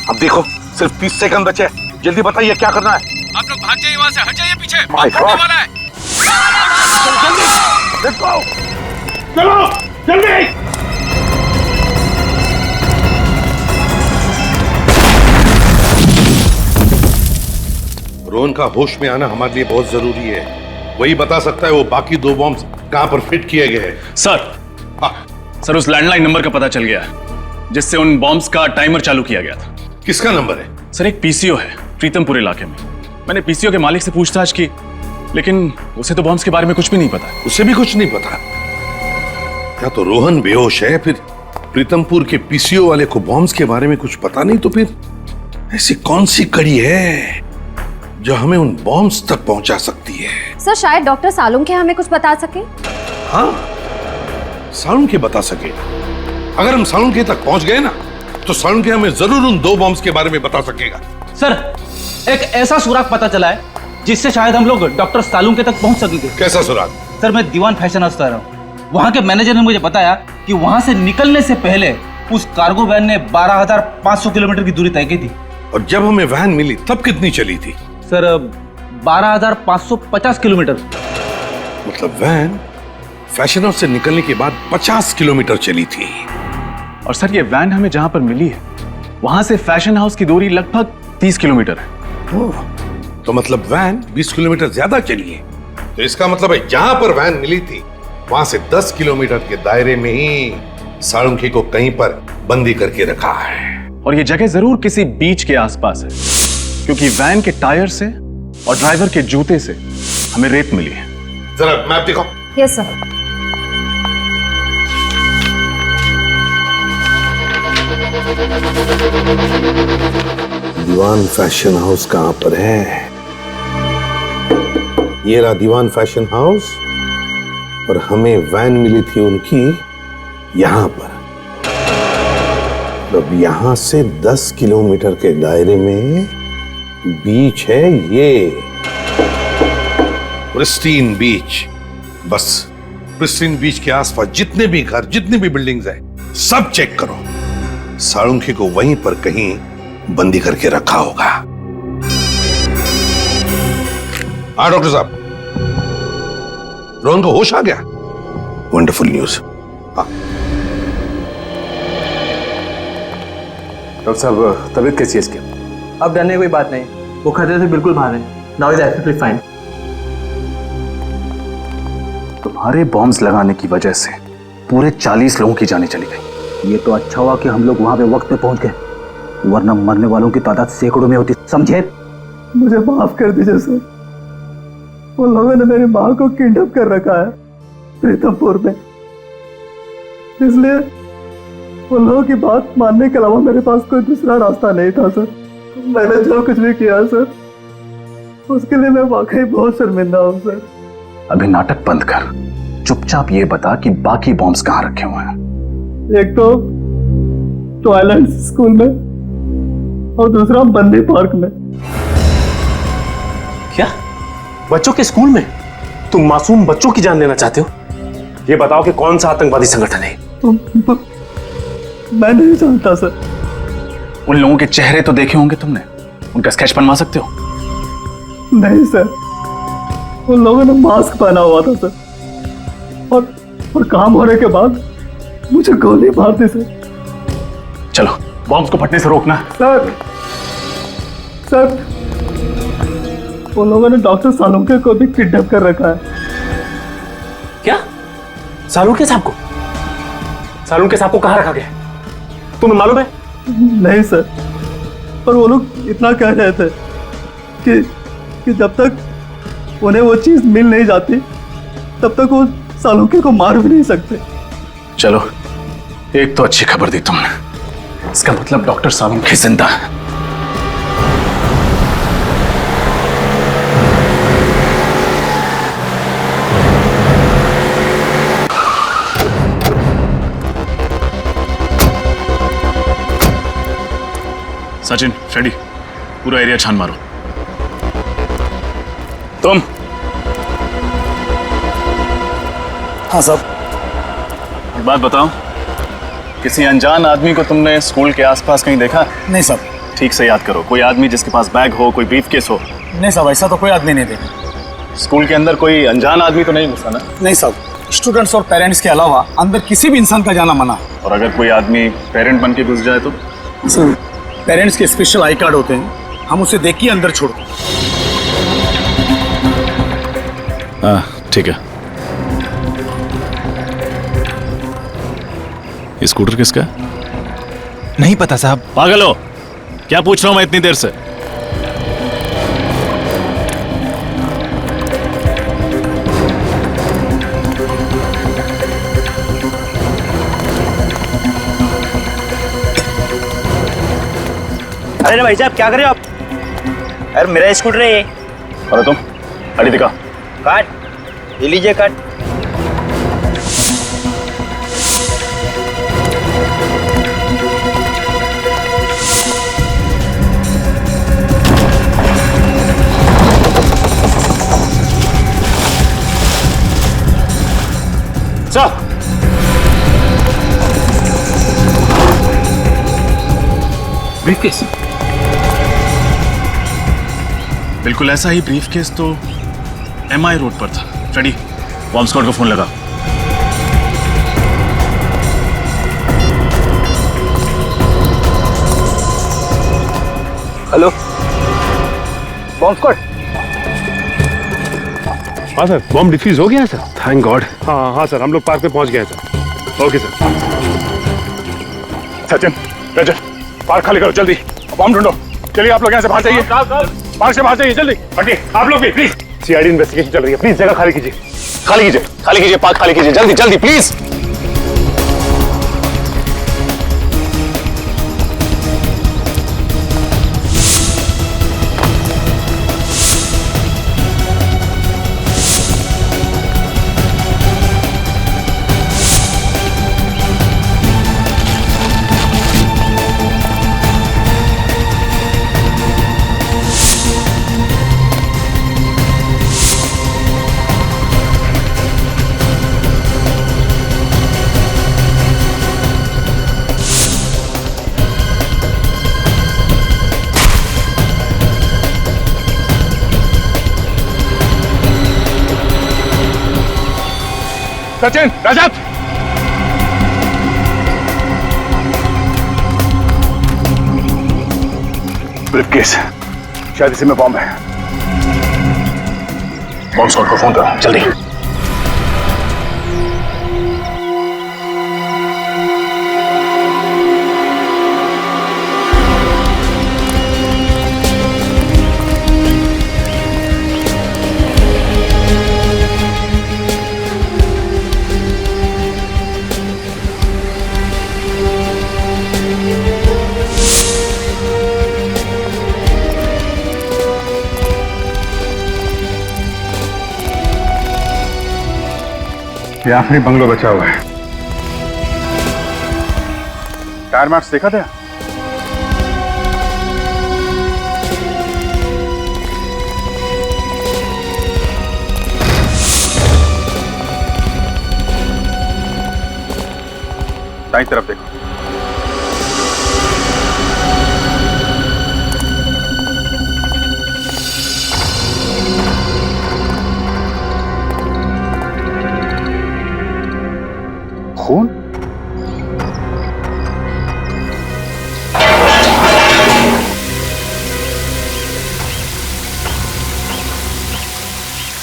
अब देखो सिर्फ 30 सेकंड बचे, जल्दी बताइए क्या करना है। आप लोग भाग जाइए वहां से, हट जाइए पीछे, My फटने God. वाला है। Let's go! चलो जल्दी। रोहन का होश में आना हमारे लिए बहुत जरूरी है। वही बता सकता है वो बाकी 2 बॉम्ब कहां पर फिट किए गए हैं। सर उस लैंडलाइन नंबर का पता चल गया जिससे उन बॉम्ब्स का टाइमर चालू किया गया था। किसका नंबर है? सर एक पीसीओ है प्रीतमपुर इलाके में। मैंने पीसीओ के मालिक से पूछताछ की, लेकिन उसे तो बॉम्ब्स के बारे में कुछ भी नहीं पता। उसे भी कुछ नहीं पता? या तो रोहन बेहोश है, फिर प्रीतमपुर के पीसीओ वाले को बॉम्ब्स के बारे में कुछ पता नहीं, तो फिर ऐसी कौन सी कड़ी है जो हमें उन बॉम्ब्स तक पहुंचा सकती है? सर शायद डॉक्टर सालुंखे हमें कुछ बता सके। हाँ, सालुंखे बता सके। अगर हम सालुंखे तक पहुंच गए ना, तो सालुंखे हमें जरूर उन 2 बॉम्ब्स के बारे में बता सकेगा। सर एक ऐसा सुराग पता चला है जिससे शायद हम लोग डॉक्टर सालुंखे तक पहुंच सकेंगे। कैसा सुराग? सर मैं दीवान फैशन हाउस रहा हूँ। वहाँ के मैनेजर ने मुझे बताया कि वहाँ से निकलने से पहले उस कार्गो वैन ने 12,500 किलोमीटर की दूरी तय की थी। और जब हमें वैन मिली तब कितनी चली थी? Sir 12,550 kilometre. मतलब वैन फैशन हाउस से निकलने के बाद 50 किलोमीटर चली थी। और सर ये वैन हमें जहां पर मिली है वहां से फैशन हाउस की दूरी लगभग 30 किलोमीटर है। तो मतलब वैन 20 किलोमीटर ज्यादा चली है। तो इसका मतलब है जहां पर वैन मिली थी वहां से 10 किलोमीटर के दायरे में ही सालुंखे को कहीं पर बंदी करके रखा है। और ये जगह जरूर किसी बीच के आसपास है, क्योंकि वैन के टायर से और ड्राइवर के जूते से हमें रेत मिली है। जरा मैप दिखाओ। Yes sir. Diwan fashion house कहां पर है? ये रहा दीवान फैशन हाउस, और हमें वैन मिली थी उनकी यहां पर। अब यहां से 10 किलोमीटर के दायरे में बीच है ये प्रिस्टीन बीच। बस प्रिस्टीन बीच के आसपास जितने भी घर, जितनी भी बिल्डिंग्स हैं, सब चेक करो। सालुंखे को वहीं पर कहीं बंदी करके रखा होगा। हाँ डॉक्टर साहब, रोहन को होश आ गया? Wonderful news. हाँ डॉक्टर साहब, तबीयत कैसी है इसकी? अब डरने की कोई बात नहीं, वो खतरे से बिल्कुल बाहर है। Now is absolutely fine. तुम्हारे बॉम्ब्स लगाने की वजह से पूरे 40 लोगों की जानें चली गई। ये तो अच्छा हुआ कि हम लोग वहां पे वक्त पे पहुंच गए, वरना मरने वालों की तादाद सैकड़ों में होती, समझे? मुझे माफ कर दीजिए सर। उन लोगों ने मेरी माँ को किडनैप कर रखा है प्रीतमपुर में, इसलिए उन लोगों की बात मानने के अलावा मेरे पास कोई दूसरा रास्ता नहीं था सर। मैंने जो कुछ भी किया सर, उसके लिए मैं वाकई बहुत शर्मिंदा हूँ सर। अभी नाटक बंद कर, चुपचाप ये बता कि बाकी बॉम्ब्स कहाँ रखे हुए हैं। एक तो ट्वाइलाइट स्कूल में और दूसरा बंदी पार्क में। क्या? बच्चों के स्कूल में? तुम मासूम बच्चों की जान लेना चाहते हो? ये बताओ कि कौन सा आतंकवादी संगठन है? मैं नहीं जानता सर। उन लोगों के चेहरे तो देखे होंगे तुमने, उनका स्केच बनवा सकते हो? नहीं सर, उन लोगों ने मास्क पहना हुआ था सर, और काम होने के बाद मुझे गोली मार दी सर। चलो बॉम्ब्स को फटने से रोकना। सर उन लोगों ने डॉक्टर सालुंके को भी किडनैप कर रखा है। क्या? सालुंके साहब को? सालुंके साहब को कहाँ रखा गया? तुम्हें मालूम है? नहीं सर, पर वो लोग इतना कह रहे थे कि जब तक उन्हें वो चीज मिल नहीं जाती तब तक वो सालुंके को मार भी नहीं सकते। चलो, एक तो अच्छी खबर दी तुमने। इसका मतलब डॉक्टर सालुंके जिंदा है। सचिन, फ्रेडी, पूरा एरिया छान मारो। तुम? हाँ साहब। एक बात बताओ, किसी अनजान आदमी को तुमने स्कूल के आसपास कहीं देखा? नहीं साहब। ठीक से याद करो, कोई आदमी जिसके पास बैग हो, कोई ब्रीफकेस हो। नहीं साहब, ऐसा तो कोई आदमी नहीं देखा। स्कूल के अंदर कोई अनजान आदमी तो नहीं घुसा ना? नहीं साहब, स्टूडेंट्स और पेरेंट्स के अलावा अंदर किसी भी इंसान का जाना मना है। और अगर कोई आदमी पेरेंट बन के घुस जाए तो? सर, पेरेंट्स के स्पेशल आई कार्ड होते हैं, हम उसे देख के अंदर छोड़ दें। हाँ ठीक है। ये स्कूटर किसका है? नहीं पता साहब। पागल हो क्या? पूछ रहा हूं मैं इतनी देर से। अरे भाई साहब क्या कर रहे हो आप? अरे मेरा स्कूटर है ये। अरे तुम गाड़ी दिखा। काट, ये लीजिए काट। Sir, briefcase. बिल्कुल ऐसा ही ब्रीफकेस तो MI रोड पर था। फ्रेडी, बॉम्ब स्क्वाड को फोन लगा। Hello, bomb squad. हाँ सर, बॉम्ब डिफ्यूज हो गया सर। Thank God. हाँ हाँ सर, हम लोग पार्क पे पहुंच गए sir. Okay sir. Sachin, Rajat, park खाली करो जल्दी, बॉम्ब ढूंढो। चलिए आप लोग यहाँ से बाहर जाइए, पार्क से बाहर जाइए जल्दी। हटिए आप लोग भी प्लीज। सीआईडी इन्वेस्टिगेशन चल रही है, प्लीज जगह खाली कीजिए। खाली कीजिए, खाली कीजिए, पार्क खाली कीजिए, जल्दी जल्दी प्लीज। सचिन, रजत, ब्रीफकेस, शायद इसी में बॉम्ब है। बॉम्ब स्क्वाड को फोन करो जल्दी। ये आखिरी बंगलो बचा हुआ है। टायर मार्क्स देखा था? दाईं तरफ देखो। खून?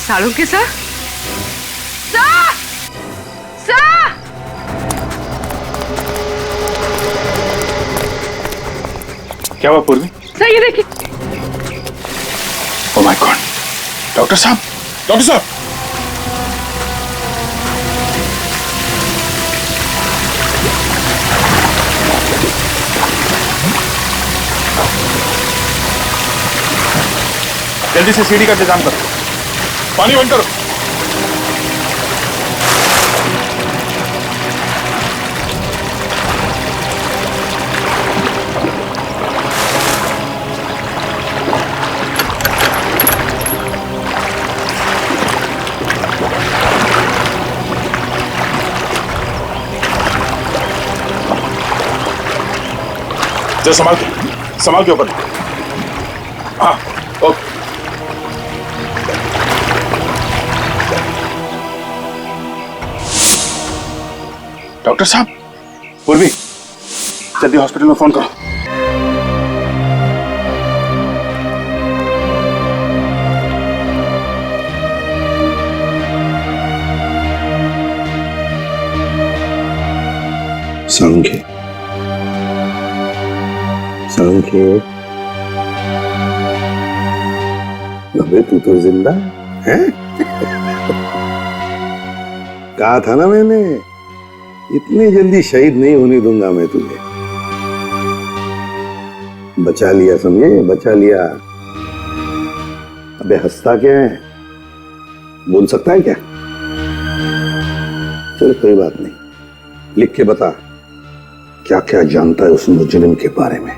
Salunkhe sir, sir, sir. क्या हुआ पूर्वी? सर ये देखिए। ओह माय गॉड, डॉक्टर साहब, डॉक्टर साहब। जल्दी से सीढ़ी का इंतजाम करो, पानी बंद करो। जरा संभाल के ऊपर। हाँ, ओके। डॉक्टर साहब, पूर्वी, जल्दी हॉस्पिटल में फोन करो। साळुंखे, साळुंखे, अबे तू तो जिंदा है? कहा था ना मैंने, इतनी जल्दी शहीद नहीं होने दूंगा मैं तुझे। बचा लिया, समझे? बचा लिया। अबे हंसता क्या है? बोल सकता है क्या? चल कोई बात नहीं, लिख के बता क्या क्या जानता है उस मुजरिम के बारे में।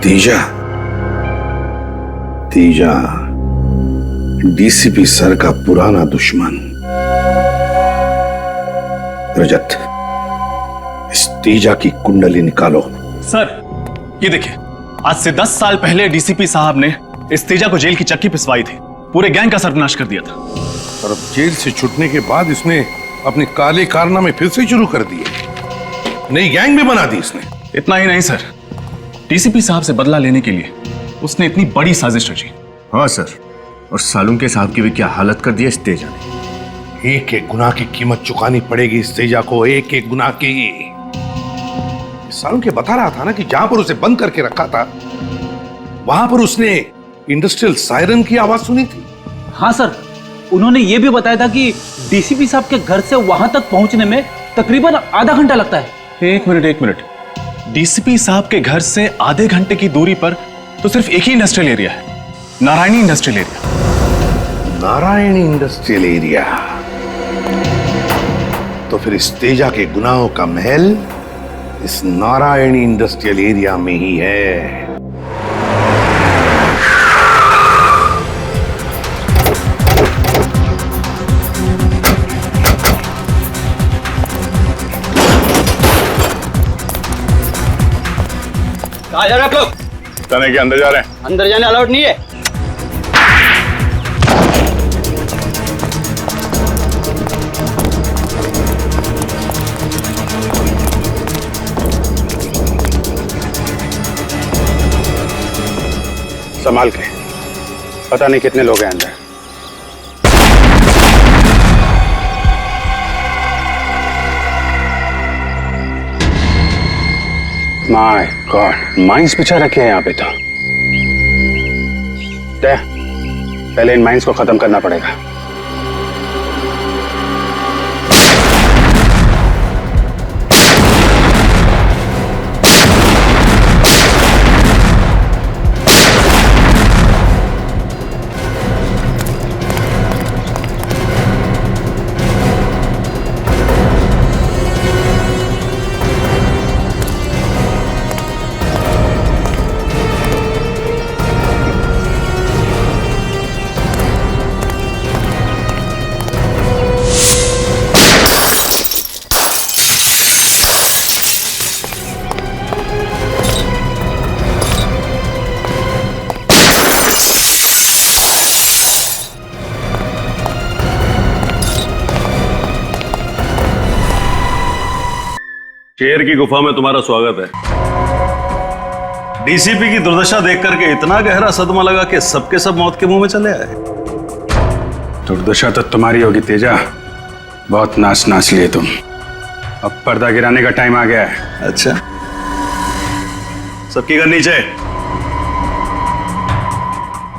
तीजा, तीजा डीसीपी सर का पुराना दुश्मन। रजत, इस तीजा की कुंडली निकालो। सर, ये देखिए, आज से 10 साल पहले डीसीपी साहब ने इस तेजा को जेल की चक्की पिसवाई थी, पूरे गैंग का सर्वनाश कर दिया था। और अब जेल से छूटने के बाद इसने अपने काले कारनामे फिर से शुरू कर दिए, नई गैंग भी बना दी इसने। इतना ही नहीं सर, डीसीपी साहब से बदला लेने के लिए उसने इतनी बड़ी साजिश रची। हाँ सर, और साळुंखे साहब की भी क्या हालत कर दी इस तेजा ने। एक एक गुनाह की कीमत चुकानी पड़ेगी इस तेजा को, एक एक गुनाह की। साळुंखे बता रहा था ना कि जहां पर उसे बंद करके रखा था वहां पर उसने इंडस्ट्रियल सायरन की आवाज सुनी थी। हाँ सर, उन्होंने ये भी बताया था कि डीसीपी साहब के घर से वहां तक पहुंचने में तकरीबन आधा घंटा लगता है। एक मिनट, डीसीपी साहब के घर से आधे घंटे की दूरी पर तो सिर्फ एक ही इंडस्ट्रियल एरिया है, Narayani industrial area. Narayani industrial area, तो फिर इस तेजा के गुनाहों का महल इस नारायणी इंडस्ट्रियल एरिया में ही है। कहाँ जा रहे आप लोग? थाने के अंदर जा रहे हैं। अंदर जाने अलाउड नहीं है। संभाल के, पता नहीं कितने लोग हैं अंदर। माय गॉड, माइंस बिछा रखे हैं यहाँ पे तो। पहले इन माइंस को खत्म करना पड़ेगा। शेर की गुफा में तुम्हारा स्वागत है। डीसीपी की दुर्दशा देख करके इतना गहरा सदमा लगा कि सबके सब मौत के मुंह में चले आए। दुर्दशा तो तुम्हारी होगी तेजा, बहुत नाच लिए तुम। अब पर्दा गिराने का टाइम आ गया है। अच्छा, सबकी गन नीचे,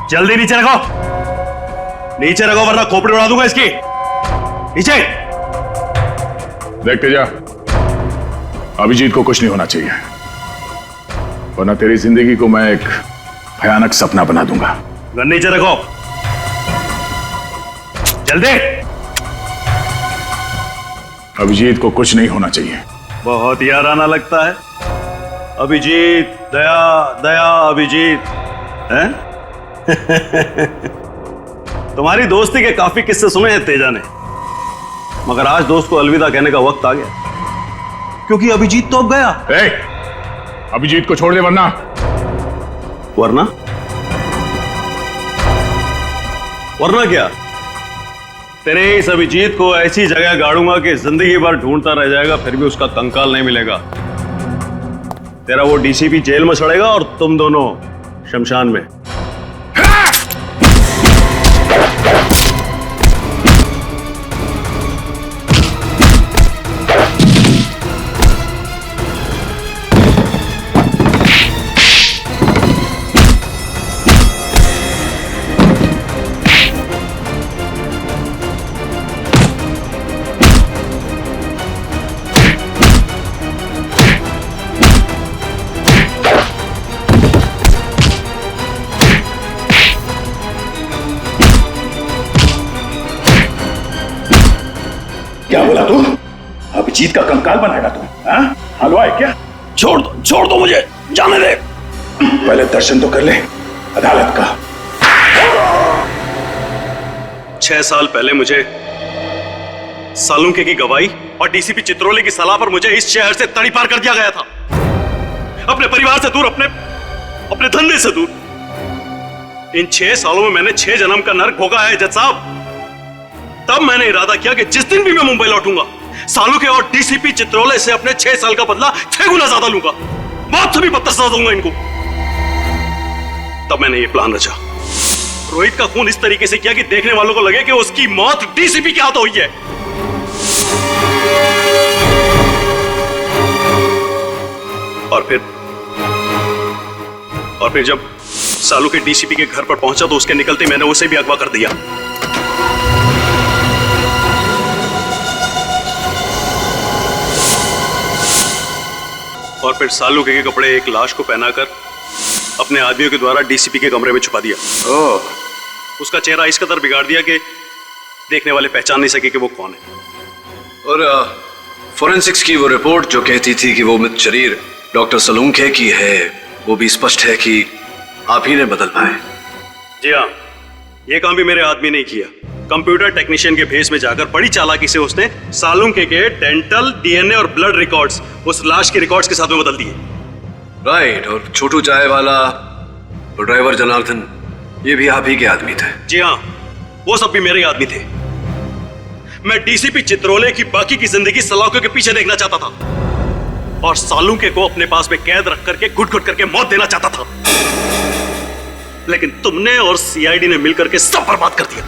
जल्दी नीचे रखो, नीचे रखो वरना खोपड़ी उड़ा दूंगा इसकी। नीचे। देखते जा, अभिजीत को कुछ नहीं होना चाहिए, वरना तेरी जिंदगी को मैं एक भयानक सपना बना दूंगा। गन नीचे रखो, जल्दी। अभिजीत को कुछ नहीं होना चाहिए। बहुत याराना लगता है। अभिजीत, दया दया अभिजीत हैं? तुम्हारी दोस्ती के काफी किस्से सुने हैं तेजा ने, मगर आज दोस्त को अलविदा कहने का वक्त आ गया, क्योंकि अभिजीत तो अब गया। अभिजीत को छोड़ दे, वरना वरना क्या? तेरे इस अभिजीत को ऐसी जगह गाड़ूंगा कि जिंदगी भर ढूंढता रह जाएगा, फिर भी उसका कंकाल नहीं मिलेगा। तेरा वो डीसीपी जेल में सड़ेगा और तुम दोनों शमशान में। क्या बोला तू? अभिजीत का कंकाल बनाएगा तू? हलवा है क्या? छोड़ दो मुझे, जाने दे। पहले दर्शन तो कर ले अदालत का। 6 साल पहले मुझे सालुंके की गवाही और डीसीपी चित्रोले की सलाह पर मुझे इस शहर से तड़ीपार कर दिया गया था, अपने परिवार से दूर, अपने धंधे से दूर। इन 6 सालों में मैंने 6 जन्म का नर्क भोगा है जज साहब। तब मैंने इरादा किया कि जिस दिन भी मैं मुंबई लौटूंगा, सालुंके और डीसीपी चित्रोले से अपने 6 साल का बदला 6 गुना ज्यादा लूंगा, मौत से भी बदतर सजा दूंगा इनको। तब मैंने ये प्लान रचा, रोहित का खून इस तरीके से किया कि देखने वालों को लगे कि उसकी मौत डीसीपी के हाथों हुई है। और फिर जब सालुंके डीसीपी के घर पर पहुंचा तो उसके निकलते मैंने उसे भी अगवा कर दिया। और फिर सालुंके के कपड़े एक लाश को पहनाकर अपने आदमियों के द्वारा डीसीपी के कमरे में छुपा दिया। उसका चेहरा इस कदर बिगाड़ दिया कि देखने वाले पहचान नहीं सके कि वो कौन है। और फोरेंसिक्स की वो रिपोर्ट जो कहती थी कि वो मृत शरीर डॉक्टर सालुंके की है, वो भी स्पष्ट है कि आप ही ने बदल पाए। जी हाँ, ये काम भी मेरे आदमी ने किया। कंप्यूटर टेक्नीशियन के भेस में जाकर बड़ी चालाकी से उसने सालुंके के डेंटल, डीएनए और ब्लड रिकॉर्ड्स उस लाश के रिकॉर्ड्स के साथ में बदल दिए। राइट। और छोटू चाय वाला और ड्राइवर जनार्दन, ये भी आप ही के आदमी थे? जी हाँ, वो सब भी मेरे आदमी थे। मैं डीसीपी चित्रोले की बाकी की जिंदगी सलाखों के पीछे देखना चाहता था और सालुंके को अपने पास में कैद रख करके घुट-घुट करके मौत देना चाहता था, लेकिन तुमने और सीआईडी ने मिलकर के सब बर्बाद कर दिया।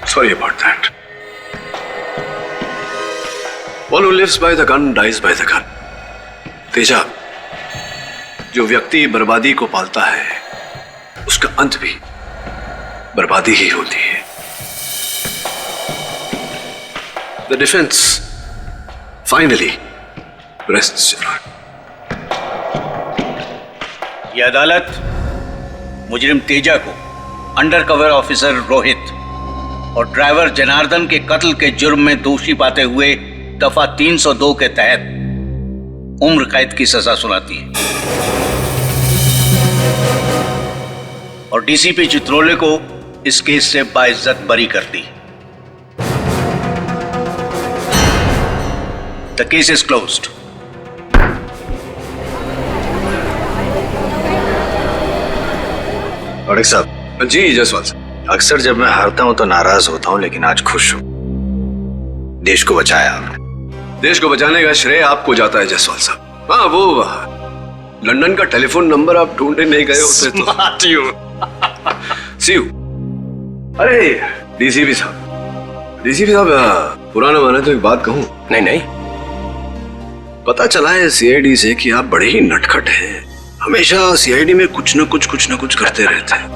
Sorry about that. One who lives by the gun dies by the gun. Teja, जो व्यक्ति बर्बादी को पालता है उसका अंत भी बर्बादी ही होती है। The defense finally rests your hand. यह अदालत मुजरिम तेजा को अंडरकवर ऑफिसर रोहित और ड्राइवर जनार्दन के कत्ल के जुर्म में दोषी पाते हुए दफा 302 के तहत उम्र कैद की सजा सुनाती है और डीसीपी चित्रोले को इस केस से बाइज्जत बरी करती है। The case is closed. औरक साहब। जी जसवाल साहब। अक्सर जब मैं हारता हूं तो नाराज होता हूं, लेकिन आज खुश हूं। देश को बचाया आपने। देश को बचाने का श्रेय आपको जाता है जायसवाल साहब। हाँ, वो लंदन का टेलीफोन नंबर आप ढूंढने नहीं गए होते तो। सी यू। अरे डीसीपी साहब, पुराना माना तो एक बात कहूं। नहीं नहीं, पता चला है सीआईडी से कि आप बड़े ही नटखट हैं, हमेशा सीआईडी में कुछ न कुछ करते रहते हैं।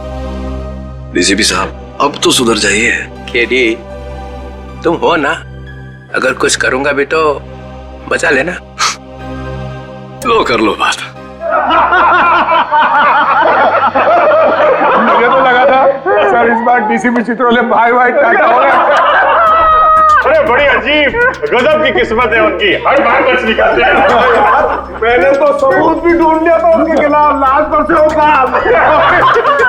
डीसीपी साहब, अब तो सुधर जाइए। केडी, तुम हो ना, अगर कुछ करूंगा भी तो बचा लेना। लो कर लो बात। मुझे तो लगा था सर इस बार डीसीपी चित्रोले भाई काटा हो गया। अरे बड़ी अजीब गजब की किस्मत है उनकी, हर बार बच निकालते हैं। मैंने तो सबूत भी ढूंढ लिया था उनके खिलाफ, लाश पर से वो बाल।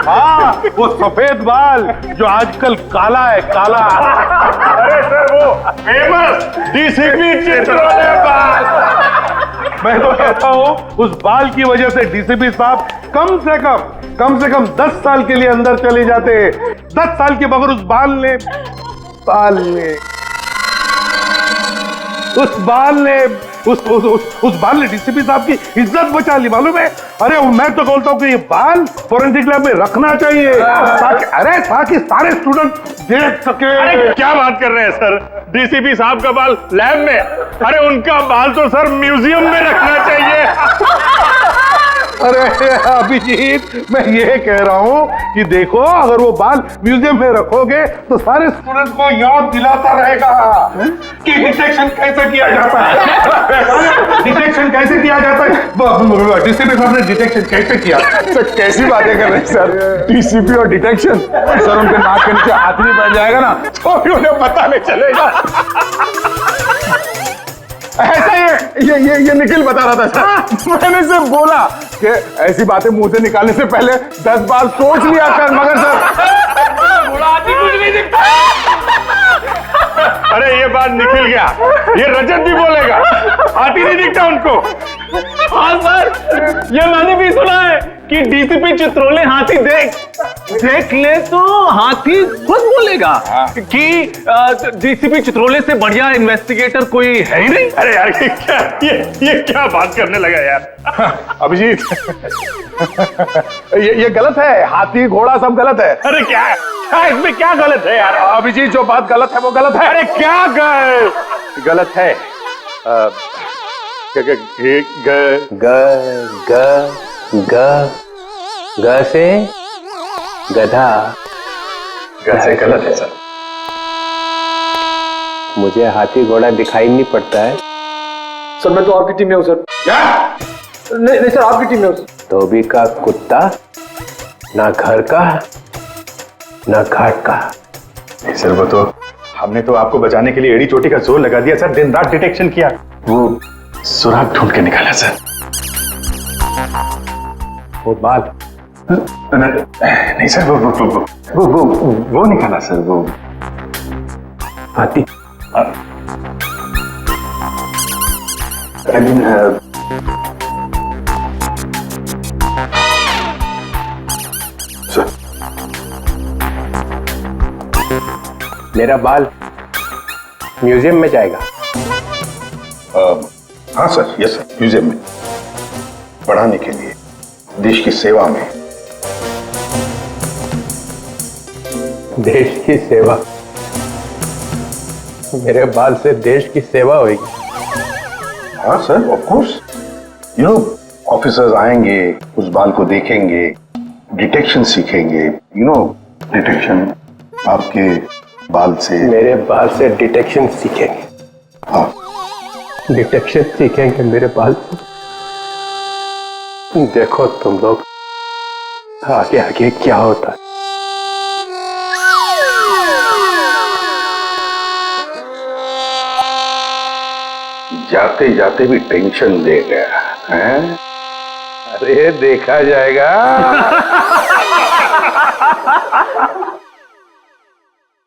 हाँ, वो सफेद बाल जो आजकल काला है, काला। अरे सर, वो फेमस डीसीपी चित्रोले बाल। मैं तो कहता हूँ उस बाल की वजह से डीसीपी साहब कम से कम 10 साल के लिए अंदर चले जाते। 10 साल के बगैर उस बाल ने डीसीपी साहब की इज्जत बचा ली, मालूम है? अरे मैं तो बोलता हूँ कि ये बाल फोरेंसिक लैब में रखना चाहिए ताकि सारे स्टूडेंट देख सके। अरे क्या बात कर रहे हैं सर, डीसीपी साहब का बाल लैब में? अरे उनका बाल तो सर म्यूजियम में रखना चाहिए। अरे अभिजीत, मैं ये कह रहा हूँ कि देखो, अगर वो बाल म्यूजियम में रखोगे तो सारे स्टूडेंट्स को याद दिलाता रहेगा कि डिटेक्शन कैसे किया जाता है। डिटेक्शन कैसे किया जाता है? डीसीपी साहब ने डिटेक्शन कैसे किया? सर कैसी बातें कर रहे हैं सर, डीसीपी और डिटेक्शन। सर उनके नाक के नीचे हाथ नहीं बैठ जाएगा ना तो भी उन्हें पता नहीं चलेगा। ऐसा ये निखिल बता रहा था सर। मैंने सिर्फ बोला कि ऐसी बातें मुंह से निकालने से पहले 10 बार सोच लिया कर, मगर सर कुछ नहीं दिखता। अरे ये बात निकल गया, ये रजत भी बोलेगा, हाथी नहीं दिखता उनको। हाँ सर, ये मैंने भी सुना है कि डीसीपी चित्रोले हाथी देख ले तो हाथी खुद बोलेगा कि डीसीपी चित्रोले से बढ़िया इन्वेस्टिगेटर कोई है ही नहीं। अरे यार, ये क्या बात करने लगा यार। अभिजीत, ये गलत है, हाथी घोड़ा सब गलत है। अरे क्या इसमें क्या गलत है यार? अभिजीत, जो बात गलत है वो गलत है। अरे क्या गलत है? ग से गधा। से गलत है सर। मुझे हाथी घोड़ा दिखाई नहीं पड़ता है। सर मैं तो आपकी टीम में हूँ सर। क्या? नहीं सर, आपकी टीम में हूँ। धोबी का कुत्ता, ना घर का ना घाट का। नहीं सर, वो तो हमने तो आपको बचाने के लिए एड़ी चोटी का जोर लगा दिया सर, दिन रात डिटेक्शन किया, वो सुराग ढूंढ के निकाला सर। वो बाल नहीं सर, वो निकाला सर, वो हाथी। सर मेरा बाल म्यूजियम में जाएगा। हाँ सर, यस सर, म्यूजियम में पढ़ाने के लिए, देश की सेवा में। देश की सेवा? मेरे बाल से देश की सेवा होगी? हाँ sir, of course. You know, officers आएंगे, उस बाल को देखेंगे, डिटेक्शन सीखेंगे। यू नो, डिटेक्शन आपके बाल से। मेरे बाल से डिटेक्शन सीखेंगे? हाँ, डिटेक्शन सीखेंगे मेरे बाल से। देखो तुम लोग आगे आगे क्या होता है। जाते जाते भी टेंशन दे गया है। अरे देखा जाएगा।